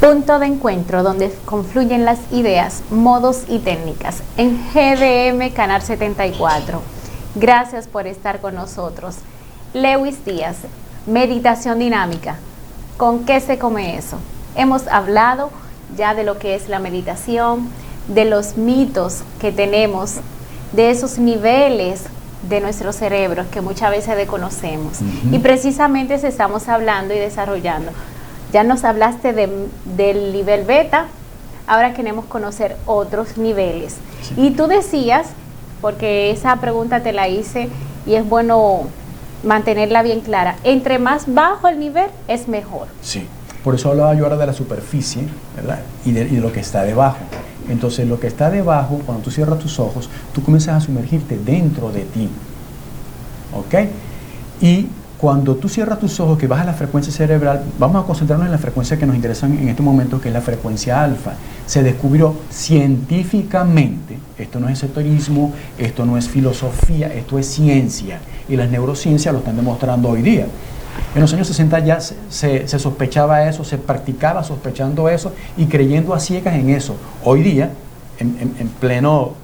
Punto de encuentro donde confluyen las ideas, modos y técnicas en GDM Canal 74. Gracias por estar con nosotros. Lewis Díaz, meditación dinámica. ¿Con qué se come eso? Hemos hablado ya de lo que es la meditación, de los mitos que tenemos, de esos niveles de nuestro cerebro que muchas veces desconocemos. Y precisamente estamos hablando y desarrollando. Ya nos hablaste del nivel beta, ahora queremos conocer otros niveles. Sí. Y tú decías, porque esa pregunta te la hice y es bueno mantenerla bien clara, entre más bajo el nivel es mejor. Sí, por eso hablaba yo ahora de la superficie, ¿verdad? Y de lo que está debajo. Entonces lo que está debajo, cuando tú cierras tus ojos, tú comienzas a sumergirte dentro de ti, ¿ok? Y cuando tú cierras tus ojos, que bajas la frecuencia cerebral, vamos a concentrarnos en la frecuencia que nos interesa en este momento, que es la frecuencia alfa. Se descubrió científicamente, esto no es esoterismo, esto no es filosofía, esto es ciencia. Y las neurociencias lo están demostrando hoy día. En los años 60 ya se sospechaba eso, se practicaba sospechando eso y creyendo a ciegas en eso. Hoy día, en pleno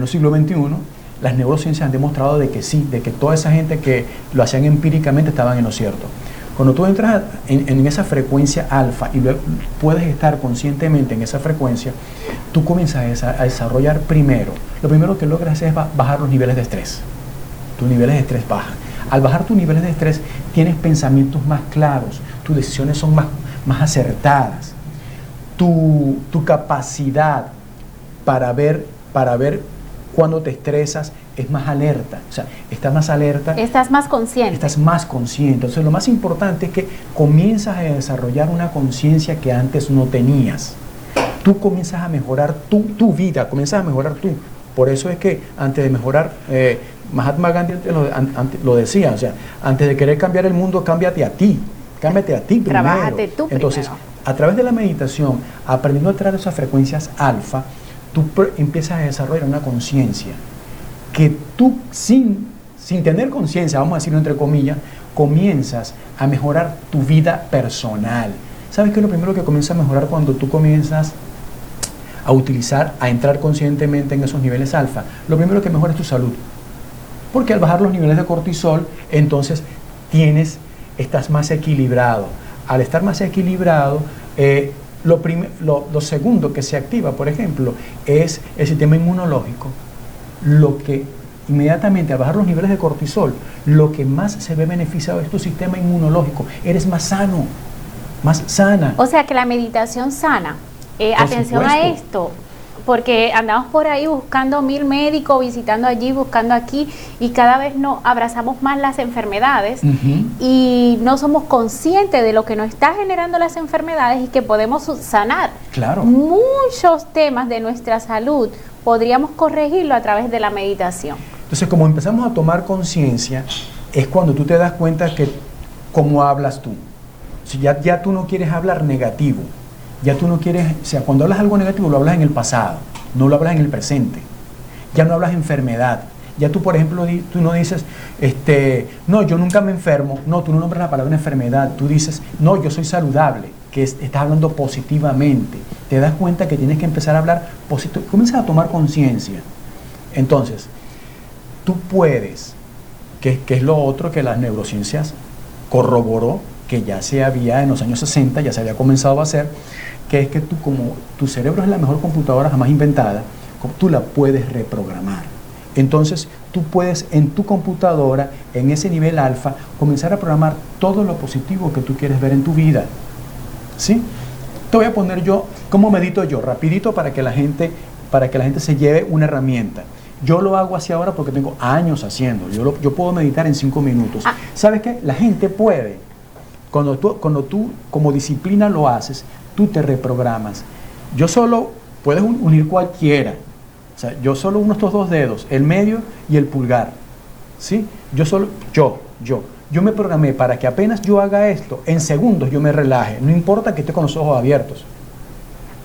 siglo XXI, las neurociencias han demostrado de que sí, de que toda esa gente que lo hacían empíricamente estaban en lo cierto. Cuando tú entras en esa frecuencia alfa y puedes estar conscientemente en esa frecuencia, tú comienzas a desarrollar lo primero que logras es bajar los niveles de estrés. Tus niveles de estrés bajan. Al bajar tus niveles de estrés, tienes pensamientos más claros, tus decisiones son más acertadas. Tu capacidad para ver cuando te estresas es más alerta, o sea, estás más alerta. Estás más consciente. Estás más consciente. Entonces lo más importante es que comienzas a desarrollar una conciencia que antes no tenías. Tú comienzas a mejorar tu vida, comienzas a mejorar tú. Por eso es que antes de mejorar, Mahatma Gandhi lo decía, o sea, antes de querer cambiar el mundo, cámbiate a ti primero. Trabájate tú primero. Entonces, a través de la meditación, aprendiendo a entrar a esas frecuencias alfa, tú empiezas a desarrollar una conciencia que tú sin tener conciencia, vamos a decirlo entre comillas, comienzas a mejorar tu vida personal. ¿Sabes qué es lo primero que comienza a mejorar cuando tú comienzas a entrar conscientemente en esos niveles alfa? Lo primero que mejora es tu salud. Porque al bajar los niveles de cortisol, entonces estás más equilibrado. Al estar más equilibrado, lo segundo que se activa, por ejemplo, es el sistema inmunológico. Lo que inmediatamente al bajar los niveles de cortisol, lo que más se ve beneficiado es tu sistema inmunológico. Eres más sano, más sana. O sea que la meditación sana. Atención a esto, porque andamos por ahí buscando 1000 médicos, visitando allí, buscando aquí, y cada vez nos abrazamos más las enfermedades y no somos conscientes de lo que nos está generando las enfermedades y que podemos sanar. Claro. Muchos temas de nuestra salud podríamos corregirlo a través de la meditación. Entonces, como empezamos a tomar conciencia, es cuando tú te das cuenta que cómo hablas tú. Si ya tú no quieres hablar negativo. Ya tú no quieres, o sea, cuando hablas algo negativo lo hablas en el pasado, no lo hablas en el presente. Ya no hablas enfermedad. Ya tú, por ejemplo, tú no dices, no, yo nunca me enfermo. No, tú no nombras la palabra enfermedad. Tú dices, no, yo soy saludable, que estás hablando positivamente. Te das cuenta que tienes que empezar a hablar positivo. Comienzas a tomar conciencia. Entonces, tú puedes que es lo otro que las neurociencias corroboró, que ya se había en los años 60, ya se había comenzado a hacer, que es que tú, como tu cerebro es la mejor computadora jamás inventada, tú la puedes reprogramar. Entonces, tú puedes en tu computadora, en ese nivel alfa, comenzar a programar todo lo positivo que tú quieres ver en tu vida. ¿Sí? Te voy a poner yo, ¿cómo medito yo? Rapidito para que la gente se lleve una herramienta. Yo lo hago así ahora porque tengo años haciéndolo. Yo puedo meditar en 5 minutos. ¿Sabes qué? La gente puede. Cuando tú como disciplina lo haces, tú te reprogramas. Yo solo, puedes unir cualquiera. O sea, yo solo uno estos 2 dedos, el medio y el pulgar. ¿Sí? Yo me programé para que apenas yo haga esto, en segundos yo me relaje. No importa que esté con los ojos abiertos.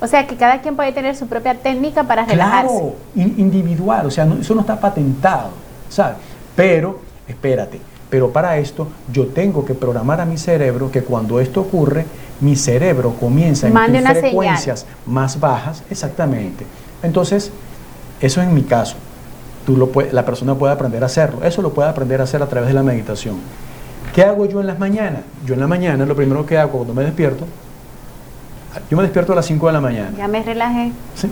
O sea, que cada quien puede tener su propia técnica para relajarse. Claro, individual, o sea, eso no está patentado, ¿sabes? Pero, espérate, pero para esto yo tengo que programar a mi cerebro que cuando esto ocurre, mi cerebro comienza a emitir frecuencias más bajas, exactamente. Entonces, eso en mi caso, la persona puede aprender a hacerlo, eso lo puede aprender a hacer a través de la meditación. ¿Qué hago yo en las mañanas? Yo en la mañana lo primero que hago cuando me despierto, yo me despierto a las 5 de la mañana. Ya me relajé. ¿Sí?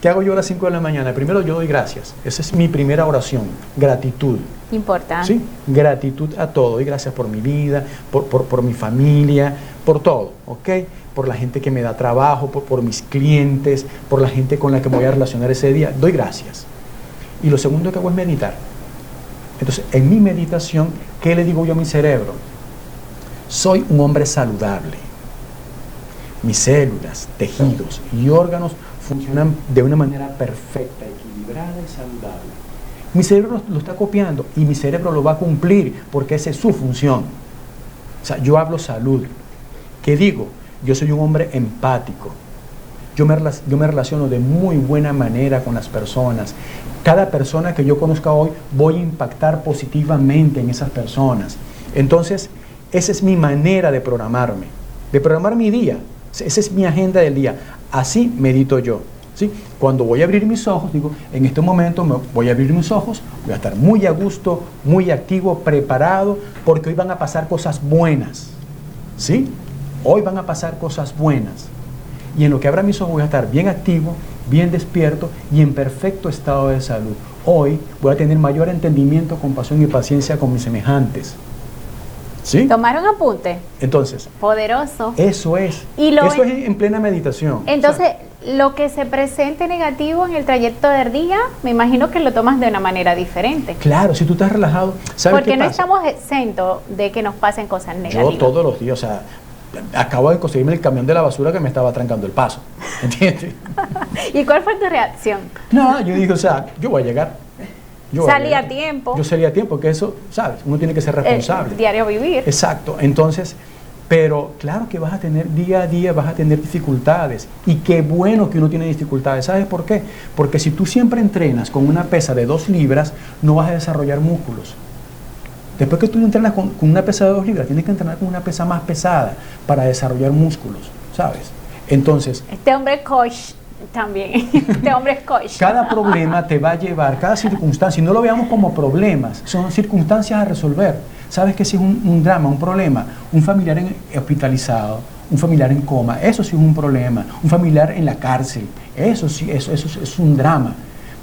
¿Qué hago yo a las 5 de la mañana? Primero yo doy gracias. Esa es mi primera oración. Gratitud. Importante. ¿Sí? Gratitud a todo. Doy gracias por mi vida, por mi familia, por todo. ¿Ok? Por la gente que me da trabajo, por mis clientes, por la gente con la que me voy a relacionar ese día. Doy gracias. Y lo segundo que hago es meditar. Entonces, en mi meditación, ¿qué le digo yo a mi cerebro? Soy un hombre saludable. Mis células, tejidos y órganos funcionan de una manera perfecta, equilibrada y saludable. Mi cerebro lo está copiando y mi cerebro lo va a cumplir porque esa es su función. O sea, yo hablo salud. ¿Qué digo? Yo soy un hombre empático. Yo me relaciono de muy buena manera con las personas. Cada persona que yo conozca hoy voy a impactar positivamente en esas personas. Entonces, esa es mi manera de programarme, de programar mi día. Esa es mi agenda del día. Así medito yo. ¿Sí? Cuando voy a abrir mis ojos, digo, en este momento voy a abrir mis ojos, voy a estar muy a gusto, muy activo, preparado, porque hoy van a pasar cosas buenas. ¿Sí? Hoy van a pasar cosas buenas. Y en lo que abra mis ojos voy a estar bien activo, bien despierto y en perfecto estado de salud. Hoy voy a tener mayor entendimiento, compasión y paciencia con mis semejantes. ¿Sí? ¿Tomaron apunte? Entonces, poderoso. Eso es. Eso es en plena meditación. Entonces, lo que se presente negativo en el trayecto del día, me imagino que lo tomas de una manera diferente. Claro, si tú estás relajado, ¿sabes porque qué no pasa? estamos exentos de que nos pasen cosas negativas. Yo todos los días, o sea, acabo de conseguirme el camión de la basura que me estaba trancando el paso, ¿entiendes? ¿Y cuál fue tu reacción? No, yo dije, o sea, yo voy a llegar. Salí a tiempo. Yo salí a tiempo, que eso, ¿sabes? Uno tiene que ser responsable. El diario vivir. Exacto. Entonces, pero claro que vas a tener día a día, vas a tener dificultades. Y qué bueno que uno tiene dificultades. ¿Sabes por qué? Porque si tú siempre entrenas con una pesa de 2 libras, no vas a desarrollar músculos. Después que tú entrenas con una pesa de 2 libras, tienes que entrenar con una pesa más pesada para desarrollar músculos, ¿sabes? Entonces... Este hombre es coach también. Este hombre es coach. Cada problema te va a llevar, cada circunstancia, y no lo veamos como problemas, son circunstancias a resolver. ¿Sabes qué? Si es un drama, un problema, un familiar hospitalizado, un familiar en coma, eso sí es un problema. Un familiar en la cárcel, eso sí, eso es un drama.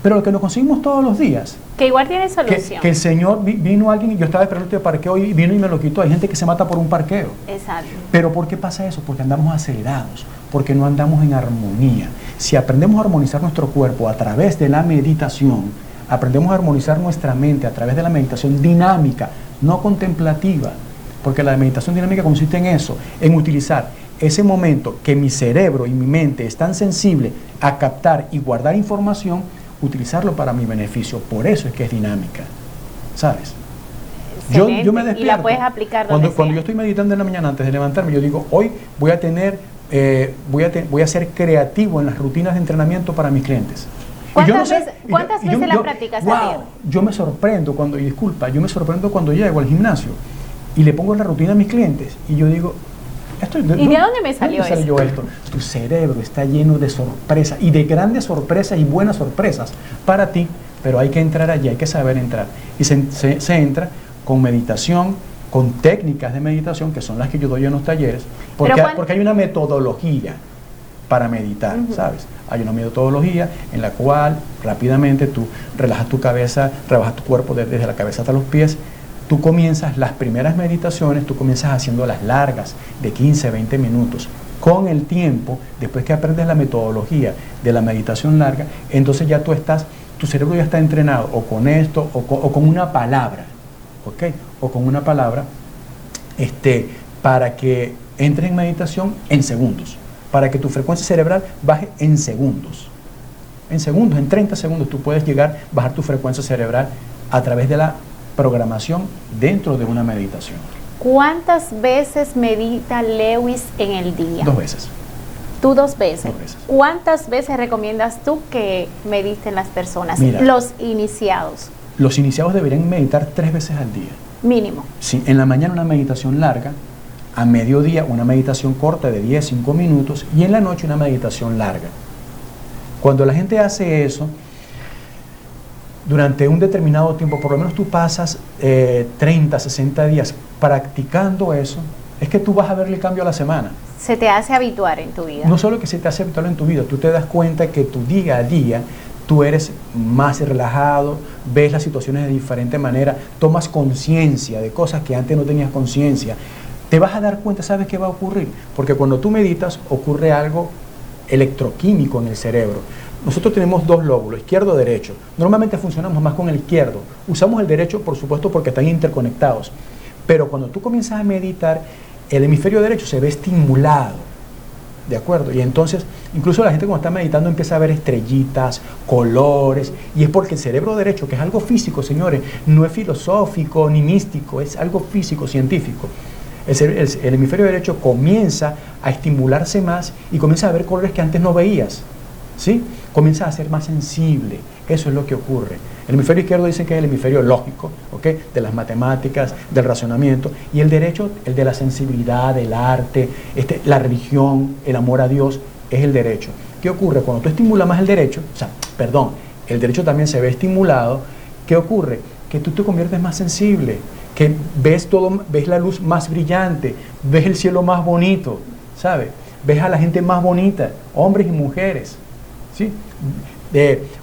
Pero lo que nos conseguimos todos los días, que igual tiene solución. Que el Señor vino alguien y yo estaba esperando este parqueo y vino y me lo quitó. Hay gente que se mata por un parqueo. Exacto. Pero ¿por qué pasa eso? Porque andamos acelerados, porque no andamos en armonía. Si aprendemos a armonizar nuestro cuerpo a través de la meditación, aprendemos a armonizar nuestra mente a través de la meditación dinámica, no contemplativa, porque la meditación dinámica consiste en eso, en utilizar ese momento que mi cerebro y mi mente es tan sensible a captar y guardar información, utilizarlo para mi beneficio. Por eso es que es dinámica, ¿sabes? Yo me despierto. Y la puedes aplicar cuando yo estoy meditando en la mañana antes de levantarme, yo digo, hoy voy a tener, voy a ser creativo en las rutinas de entrenamiento para mis clientes. ¿Cuántas veces la practicas al día? Yo me sorprendo cuando, yo me sorprendo cuando llego al gimnasio y le pongo la rutina a mis clientes y yo digo, ¿y de dónde me salió esto? Tu cerebro está lleno de sorpresas y de grandes sorpresas y buenas sorpresas para ti, pero hay que entrar allí, hay que saber entrar. Y se entra con meditación, con técnicas de meditación, que son las que yo doy en los talleres, porque hay una metodología para meditar, ¿sabes? Hay una metodología en la cual rápidamente tú relajas tu cabeza, rebajas tu cuerpo desde la cabeza hasta los pies. Tú comienzas las primeras meditaciones, tú comienzas haciéndolas largas, de 15, 20 minutos. Con el tiempo, después que aprendes la metodología de la meditación larga, entonces ya tu cerebro ya está entrenado o con esto o con una palabra, ¿ok? O con una palabra para que entres en meditación en segundos, para que tu frecuencia cerebral baje en segundos. En segundos, en 30 segundos tú puedes bajar tu frecuencia cerebral a través de la programación dentro de una meditación. ¿Cuántas veces medita Lewis en el día? 2 veces. ¿Tú 2 veces? 2 veces. ¿Cuántas veces recomiendas tú que mediten las personas? Mira, los iniciados. Los iniciados deberían meditar 3 veces al día. Mínimo. Sí, en la mañana una meditación larga, a mediodía una meditación corta de 10, 5 minutos y en la noche una meditación larga. Cuando la gente hace eso, durante un determinado tiempo, por lo menos tú pasas 30, 60 días practicando eso, es que tú vas a ver el cambio a la semana. Se te hace habituar en tu vida. No solo que se te hace habituar en tu vida, tú te das cuenta que tu día a día tú eres más relajado, ves las situaciones de diferente manera, tomas conciencia de cosas que antes no tenías conciencia. Te vas a dar cuenta, ¿sabes qué va a ocurrir? Porque cuando tú meditas ocurre algo electroquímico en el cerebro. Nosotros tenemos 2 lóbulos, izquierdo y derecho. Normalmente funcionamos más con el izquierdo. Usamos el derecho, por supuesto, porque están interconectados. Pero cuando tú comienzas a meditar, el hemisferio derecho se ve estimulado. ¿De acuerdo? Y entonces, incluso la gente cuando está meditando empieza a ver estrellitas, colores, y es porque el cerebro derecho, que es algo físico, señores, no es filosófico ni místico, es algo físico, científico. El hemisferio derecho comienza a estimularse más y comienza a ver colores que antes no veías, ¿sí? Comienza a ser más sensible. Eso es lo que ocurre. El hemisferio izquierdo dicen que es el hemisferio lógico, ¿ok? De las matemáticas, del razonamiento, y el derecho, el de la sensibilidad, el arte, la religión, el amor a Dios, es el derecho. ¿Qué ocurre? Cuando tú estimulas más el derecho, el derecho también se ve estimulado, ¿qué ocurre? Que tú te conviertes más sensible, que ves la luz más brillante, ves el cielo más bonito, ¿sabes? Ves a la gente más bonita, hombres y mujeres, ¿sí?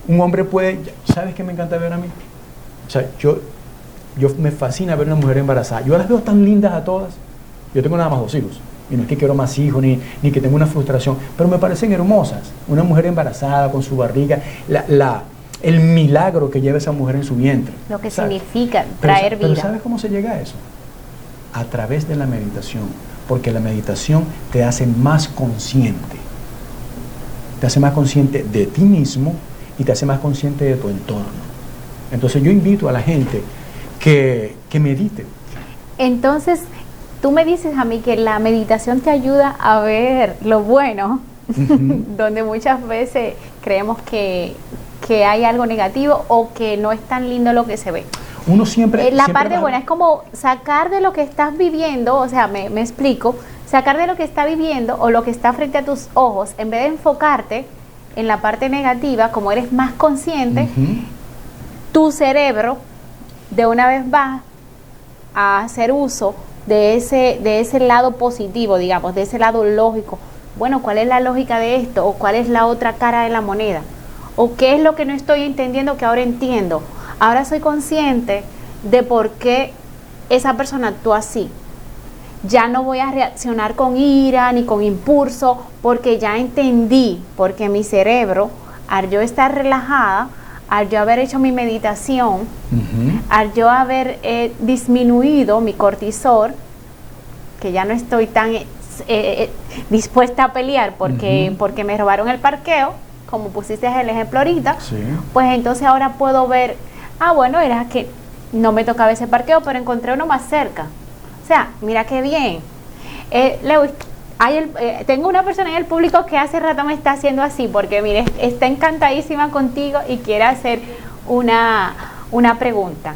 Un hombre puede, ¿sabes qué me encanta ver a mí? O sea, yo me fascina ver una mujer embarazada. Yo las veo tan lindas a todas. Yo tengo nada más 2 hijos. Y no es que quiero más hijos, ni que tengo una frustración, pero me parecen hermosas. Una mujer embarazada con su barriga, el milagro que lleva esa mujer en su vientre. Lo que significa traer vida. Pero ¿sabes cómo se llega a eso? A través de la meditación. Porque la meditación te hace más consciente. Te hace más consciente de ti mismo y te hace más consciente de tu entorno. Entonces yo invito a la gente que medite. Entonces, tú me dices a mí que la meditación te ayuda a ver lo bueno, donde muchas veces creemos que hay algo negativo o que no es tan lindo lo que se ve. Uno siempre... La parte buena es como sacar de lo que estás viviendo, o sea, me explico, sacar de lo que está viviendo o lo que está frente a tus ojos, en vez de enfocarte en la parte negativa, como eres más consciente, tu cerebro de una vez va a hacer uso de ese lado positivo, digamos, de ese lado lógico. Bueno, ¿cuál es la lógica de esto? ¿O cuál es la otra cara de la moneda? ¿O qué es lo que no estoy entendiendo que ahora entiendo? Ahora soy consciente de por qué esa persona actúa así. Ya no voy a reaccionar con ira ni con impulso, porque ya entendí, porque mi cerebro, al yo estar relajada, al yo haber hecho mi meditación, al yo haber disminuido mi cortisol, que ya no estoy tan dispuesta a pelear porque me robaron el parqueo, como pusiste el ejemplo ahorita, pues entonces ahora puedo ver, bueno, era que no me tocaba ese parqueo, pero encontré uno más cerca. O sea, mira qué bien. Lewis, tengo una persona en el público que hace rato me está haciendo así, porque mire, está encantadísima contigo y quiere hacer una pregunta.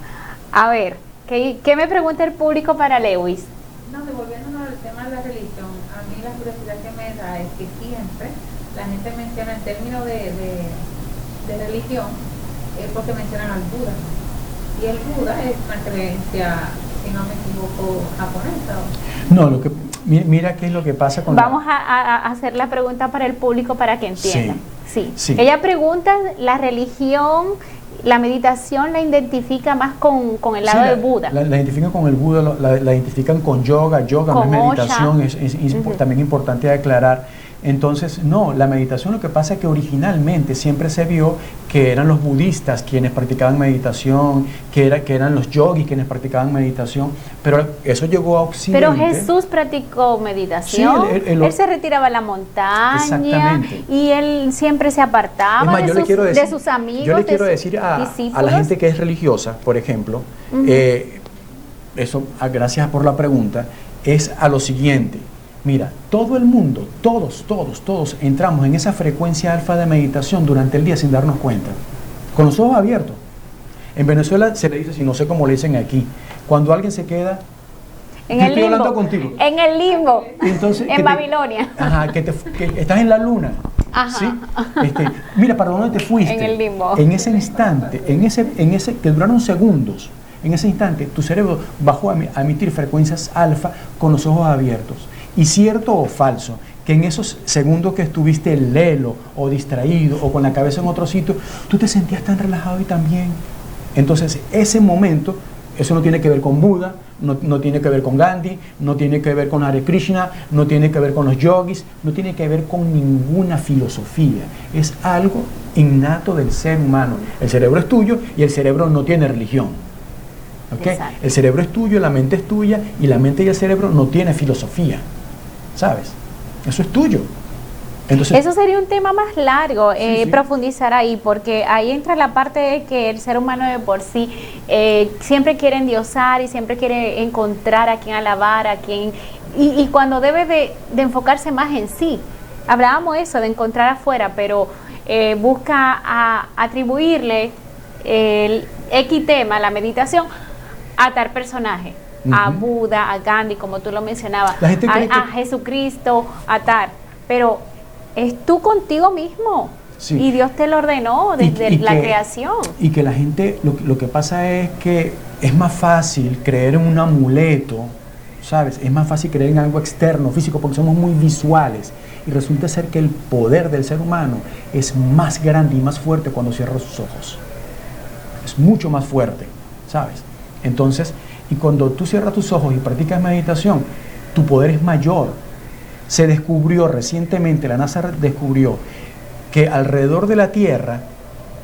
A ver, ¿qué me pregunta el público para Lewis? No, devolviéndonos al tema de la religión, a mí la curiosidad que me da es que siempre la gente menciona el término de religión es porque mencionan al Buda. Y el Buda es una creencia, si no me equivoco, japonesa. No, mira qué es lo que pasa con Vamos a hacer la pregunta para el público para que entienda. Sí. Ella pregunta, ¿la religión, la meditación la identifica más con el lado del Buda? La identifican con el Buda, la identifican con yoga no es meditación, también importante aclarar. Entonces, no, la meditación, lo que pasa es que originalmente siempre se vio que eran los budistas quienes practicaban meditación, que eran los yogis quienes practicaban meditación, pero eso llegó a Occidente. Pero Jesús practicó meditación, sí, él se retiraba a la montaña, exactamente, y él siempre se apartaba más, de sus amigos. Yo le quiero decir a la gente que es religiosa, por ejemplo, eso, gracias por la pregunta, es a lo siguiente. Mira, todo el mundo, todos entramos en esa frecuencia alfa de meditación durante el día sin darnos cuenta, con los ojos abiertos. En Venezuela se le dice, si no sé cómo le dicen aquí, cuando alguien se queda en el limbo, hablando contigo. En el limbo, entonces, en Babilonia. Que estás en la luna. Ajá. ¿Sí? Mira, ¿para dónde te fuiste? En el limbo. En ese instante, en ese que duraron segundos, en ese instante tu cerebro bajó a emitir frecuencias alfa con los ojos abiertos. Y cierto o falso, que en esos segundos que estuviste lelo o distraído o con la cabeza en otro sitio, tú te sentías tan relajado y tan bien. Entonces, ese momento, eso no tiene que ver con Buda, no tiene que ver con Gandhi, no tiene que ver con Hare Krishna, no tiene que ver con los yogis, no tiene que ver con ninguna filosofía. Es algo innato del ser humano. El cerebro es tuyo y el cerebro no tiene religión. ¿Okay? El cerebro es tuyo, la mente es tuya y la mente y el cerebro no tienen filosofía. ¿Sabes? Eso es tuyo. Entonces, eso sería un tema más largo, sí. Profundizar ahí, porque ahí entra la parte de que el ser humano de por sí siempre quiere endiosar y siempre quiere encontrar a quien alabar, a quien y cuando debe de enfocarse más en sí. Hablábamos eso, de encontrar afuera, pero busca atribuirle el X tema, la meditación, a tal personaje. A Buda, a Gandhi, como tú lo mencionabas, a Jesucristo, a tal, pero es tú contigo mismo, sí. Y Dios te lo ordenó desde la creación. Y que la gente, lo que pasa es que es más fácil creer en un amuleto, ¿sabes? Es más fácil creer en algo externo, físico, porque somos muy visuales, y resulta ser que el poder del ser humano es más grande y más fuerte cuando cierra sus ojos, es mucho más fuerte, ¿sabes? Entonces, y cuando tú cierras tus ojos y practicas meditación, tu poder es mayor. Se descubrió recientemente, la NASA descubrió que alrededor de la Tierra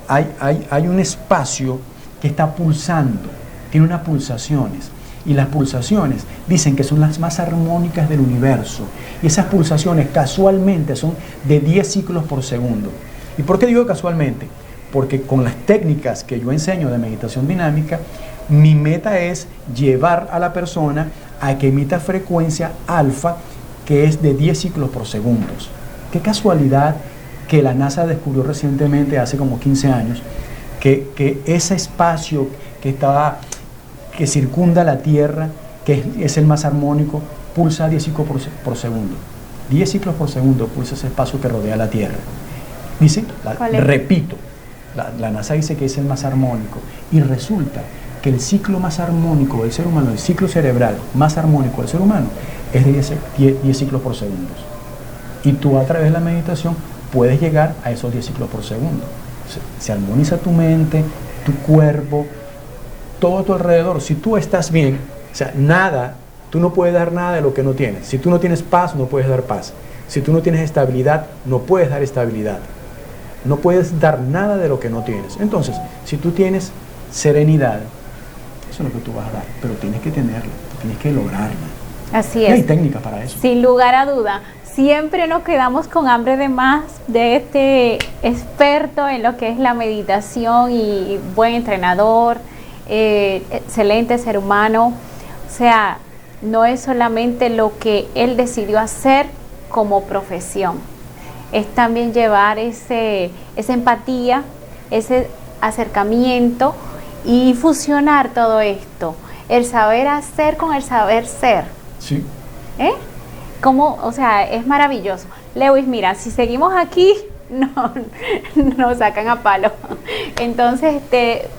hay un espacio que está pulsando, tiene unas pulsaciones. Y las pulsaciones dicen que son las más armónicas del universo. Y esas pulsaciones casualmente son de 10 ciclos por segundo. ¿Y por qué digo casualmente? Porque con las técnicas que yo enseño de meditación dinámica, mi meta es llevar a la persona a que emita frecuencia alfa, que es de 10 ciclos por segundo. Qué casualidad que la NASA descubrió recientemente, hace como 15 años, que ese espacio que circunda la Tierra, que es el más armónico, pulsa 10 ciclos por segundo. 10 ciclos por segundo pulsa ese espacio que rodea la Tierra. Dice, repito, la NASA dice que es el más armónico, y resulta que el ciclo más armónico del ser humano, el ciclo cerebral más armónico del ser humano, es de 10 ciclos por segundo. Y tú, a través de la meditación, puedes llegar a esos 10 ciclos por segundo. Se armoniza tu mente, tu cuerpo, todo a tu alrededor. Si tú estás bien, o sea, nada, tú no puedes dar nada de lo que no tienes. Si tú no tienes paz, no puedes dar paz. Si tú no tienes estabilidad, no puedes dar estabilidad. No puedes dar nada de lo que no tienes. Entonces, si tú tienes serenidad, eso es lo que tú vas a dar, pero tienes que tenerlo, tienes que lograrlo. Así es. Y hay técnicas para eso. Sin lugar a duda. Siempre nos quedamos con hambre de más de este experto en lo que es la meditación y buen entrenador, excelente ser humano. O sea, no es solamente lo que él decidió hacer como profesión, es también llevar esa empatía, ese acercamiento y fusionar todo esto, el saber hacer con el saber ser. Sí. Como, o sea, es maravilloso. Lewis, mira, si seguimos aquí, nos sacan a palo. Entonces,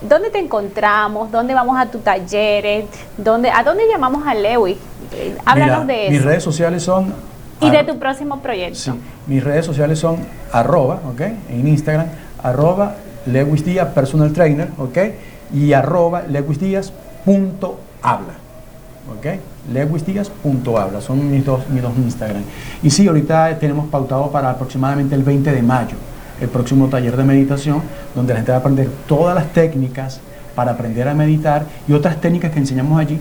¿dónde te encontramos? ¿Dónde vamos a tus talleres? ¿A dónde llamamos a Lewis? Háblanos de eso. Mis redes sociales son... Y de tu próximo proyecto. Sí, mis redes sociales son @, en Instagram, @Lewis Díaz Personal Trainer, y @LewisDíaz.habla. LewisDíaz.habla, son mis dos Instagram. Y sí, ahorita tenemos pautado para aproximadamente el 20 de mayo, el próximo taller de meditación, donde la gente va a aprender todas las técnicas para aprender a meditar y otras técnicas que enseñamos allí,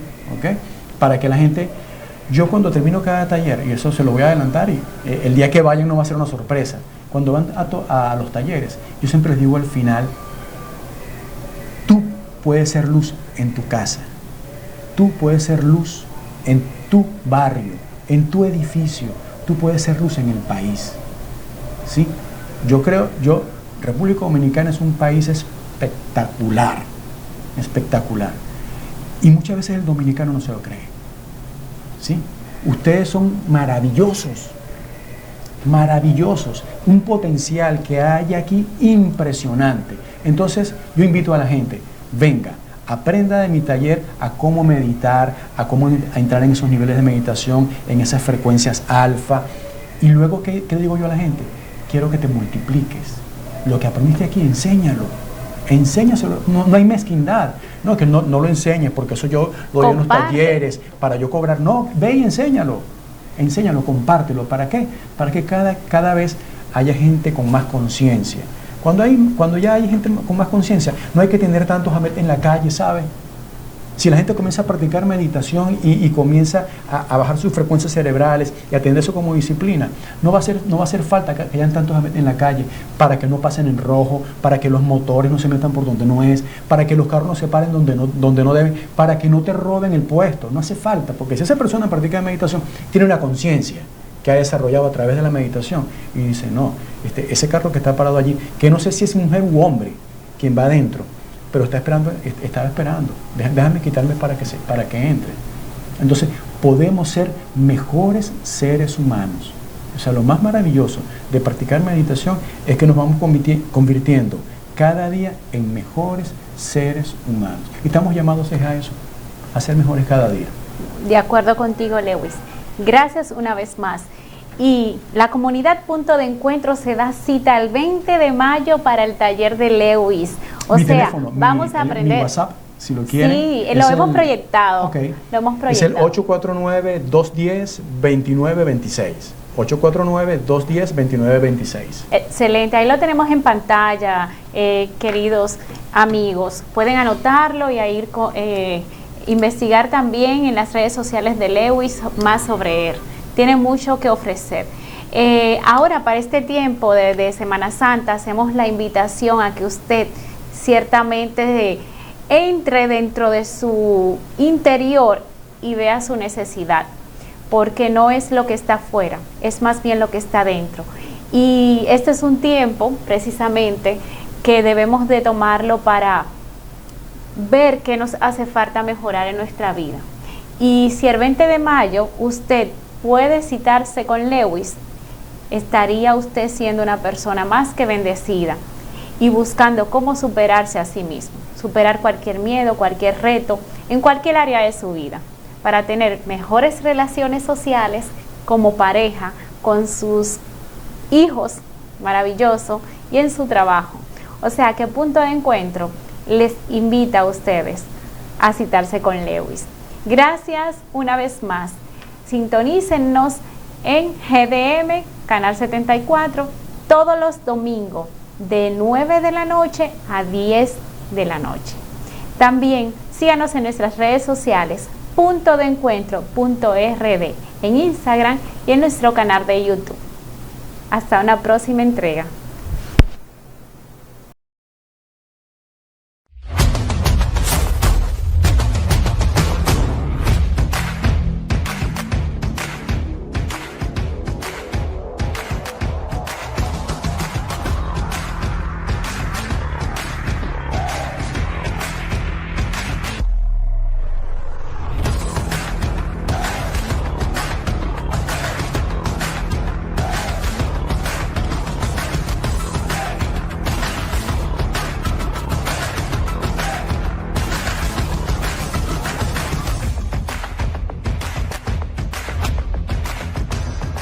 para que la gente, yo cuando termino cada taller, y eso se lo voy a adelantar, y el día que vayan no va a ser una sorpresa, cuando van a los talleres, yo siempre les digo al final, tú puedes ser luz en tu casa. Tú puedes ser luz en tu barrio, en tu edificio. Tú puedes ser luz en el país. ¿Sí? República Dominicana es un país espectacular. Espectacular. Y muchas veces el dominicano no se lo cree. ¿Sí? Ustedes son maravillosos. Maravillosos. Un potencial que hay aquí impresionante. Entonces, yo invito a la gente, venga. Aprenda de mi taller a cómo meditar, a cómo entrar en esos niveles de meditación, en esas frecuencias alfa. Y luego, ¿qué digo yo a la gente? Quiero que te multipliques. Lo que aprendiste aquí, enséñalo. Enséñaselo. No hay mezquindad. No, que no lo enseñes, porque eso yo lo doy en los talleres para yo cobrar. No, ve y enséñalo. Enséñalo, compártelo. ¿Para qué? Para que cada vez haya gente con más conciencia. Cuando ya hay gente con más conciencia, no hay que tener tantos en la calle, ¿sabe? Si la gente comienza a practicar meditación y comienza a bajar sus frecuencias cerebrales y a tener eso como disciplina, no va a hacer falta que hayan tantos en la calle para que no pasen en rojo, para que los motores no se metan por donde no es, para que los carros no se paren donde no deben, para que no te roben el puesto. No hace falta, porque si esa persona practica meditación, tiene una conciencia que ha desarrollado a través de la meditación y dice, no, ese carro que está parado allí, que no sé si es mujer u hombre quien va adentro, pero estaba esperando, déjame quitarme para que entre. Entonces, podemos ser mejores seres humanos. O sea, lo más maravilloso de practicar meditación es que nos vamos convirtiendo cada día en mejores seres humanos. Y estamos llamados a eso, a ser mejores cada día. De acuerdo contigo, Lewis. Gracias una vez más. Y la comunidad Punto de Encuentro se da cita el 20 de mayo para el taller de Lewis. Vamos a aprender. Mi WhatsApp, si lo quieren. Sí, lo hemos proyectado. Okay. Lo hemos proyectado. Es el 849-210-2926. 849-210-2926. Excelente, ahí lo tenemos en pantalla, queridos amigos. Pueden anotarlo y ahí investigar también en las redes sociales de Lewis más sobre él. Tiene mucho que ofrecer. Ahora, para este tiempo de Semana Santa, hacemos la invitación a que usted ciertamente entre dentro de su interior y vea su necesidad, porque no es lo que está afuera, es más bien lo que está dentro. Y este es un tiempo, precisamente, que debemos de tomarlo para ver qué nos hace falta mejorar en nuestra vida. Y si el 20 de mayo usted puede citarse con Lewis, estaría usted siendo una persona más que bendecida y buscando cómo superarse a sí mismo, superar cualquier miedo, cualquier reto, en cualquier área de su vida, para tener mejores relaciones sociales como pareja, con sus hijos, maravilloso, y en su trabajo. O sea que Punto de Encuentro les invita a ustedes a citarse con Lewis. Gracias una vez más. Sintonícennos en GDM, Canal 74, todos los domingos de 9 de la noche a 10 de la noche. También síganos en nuestras redes sociales, puntodeencuentro.rd, en Instagram y en nuestro canal de YouTube. Hasta una próxima entrega.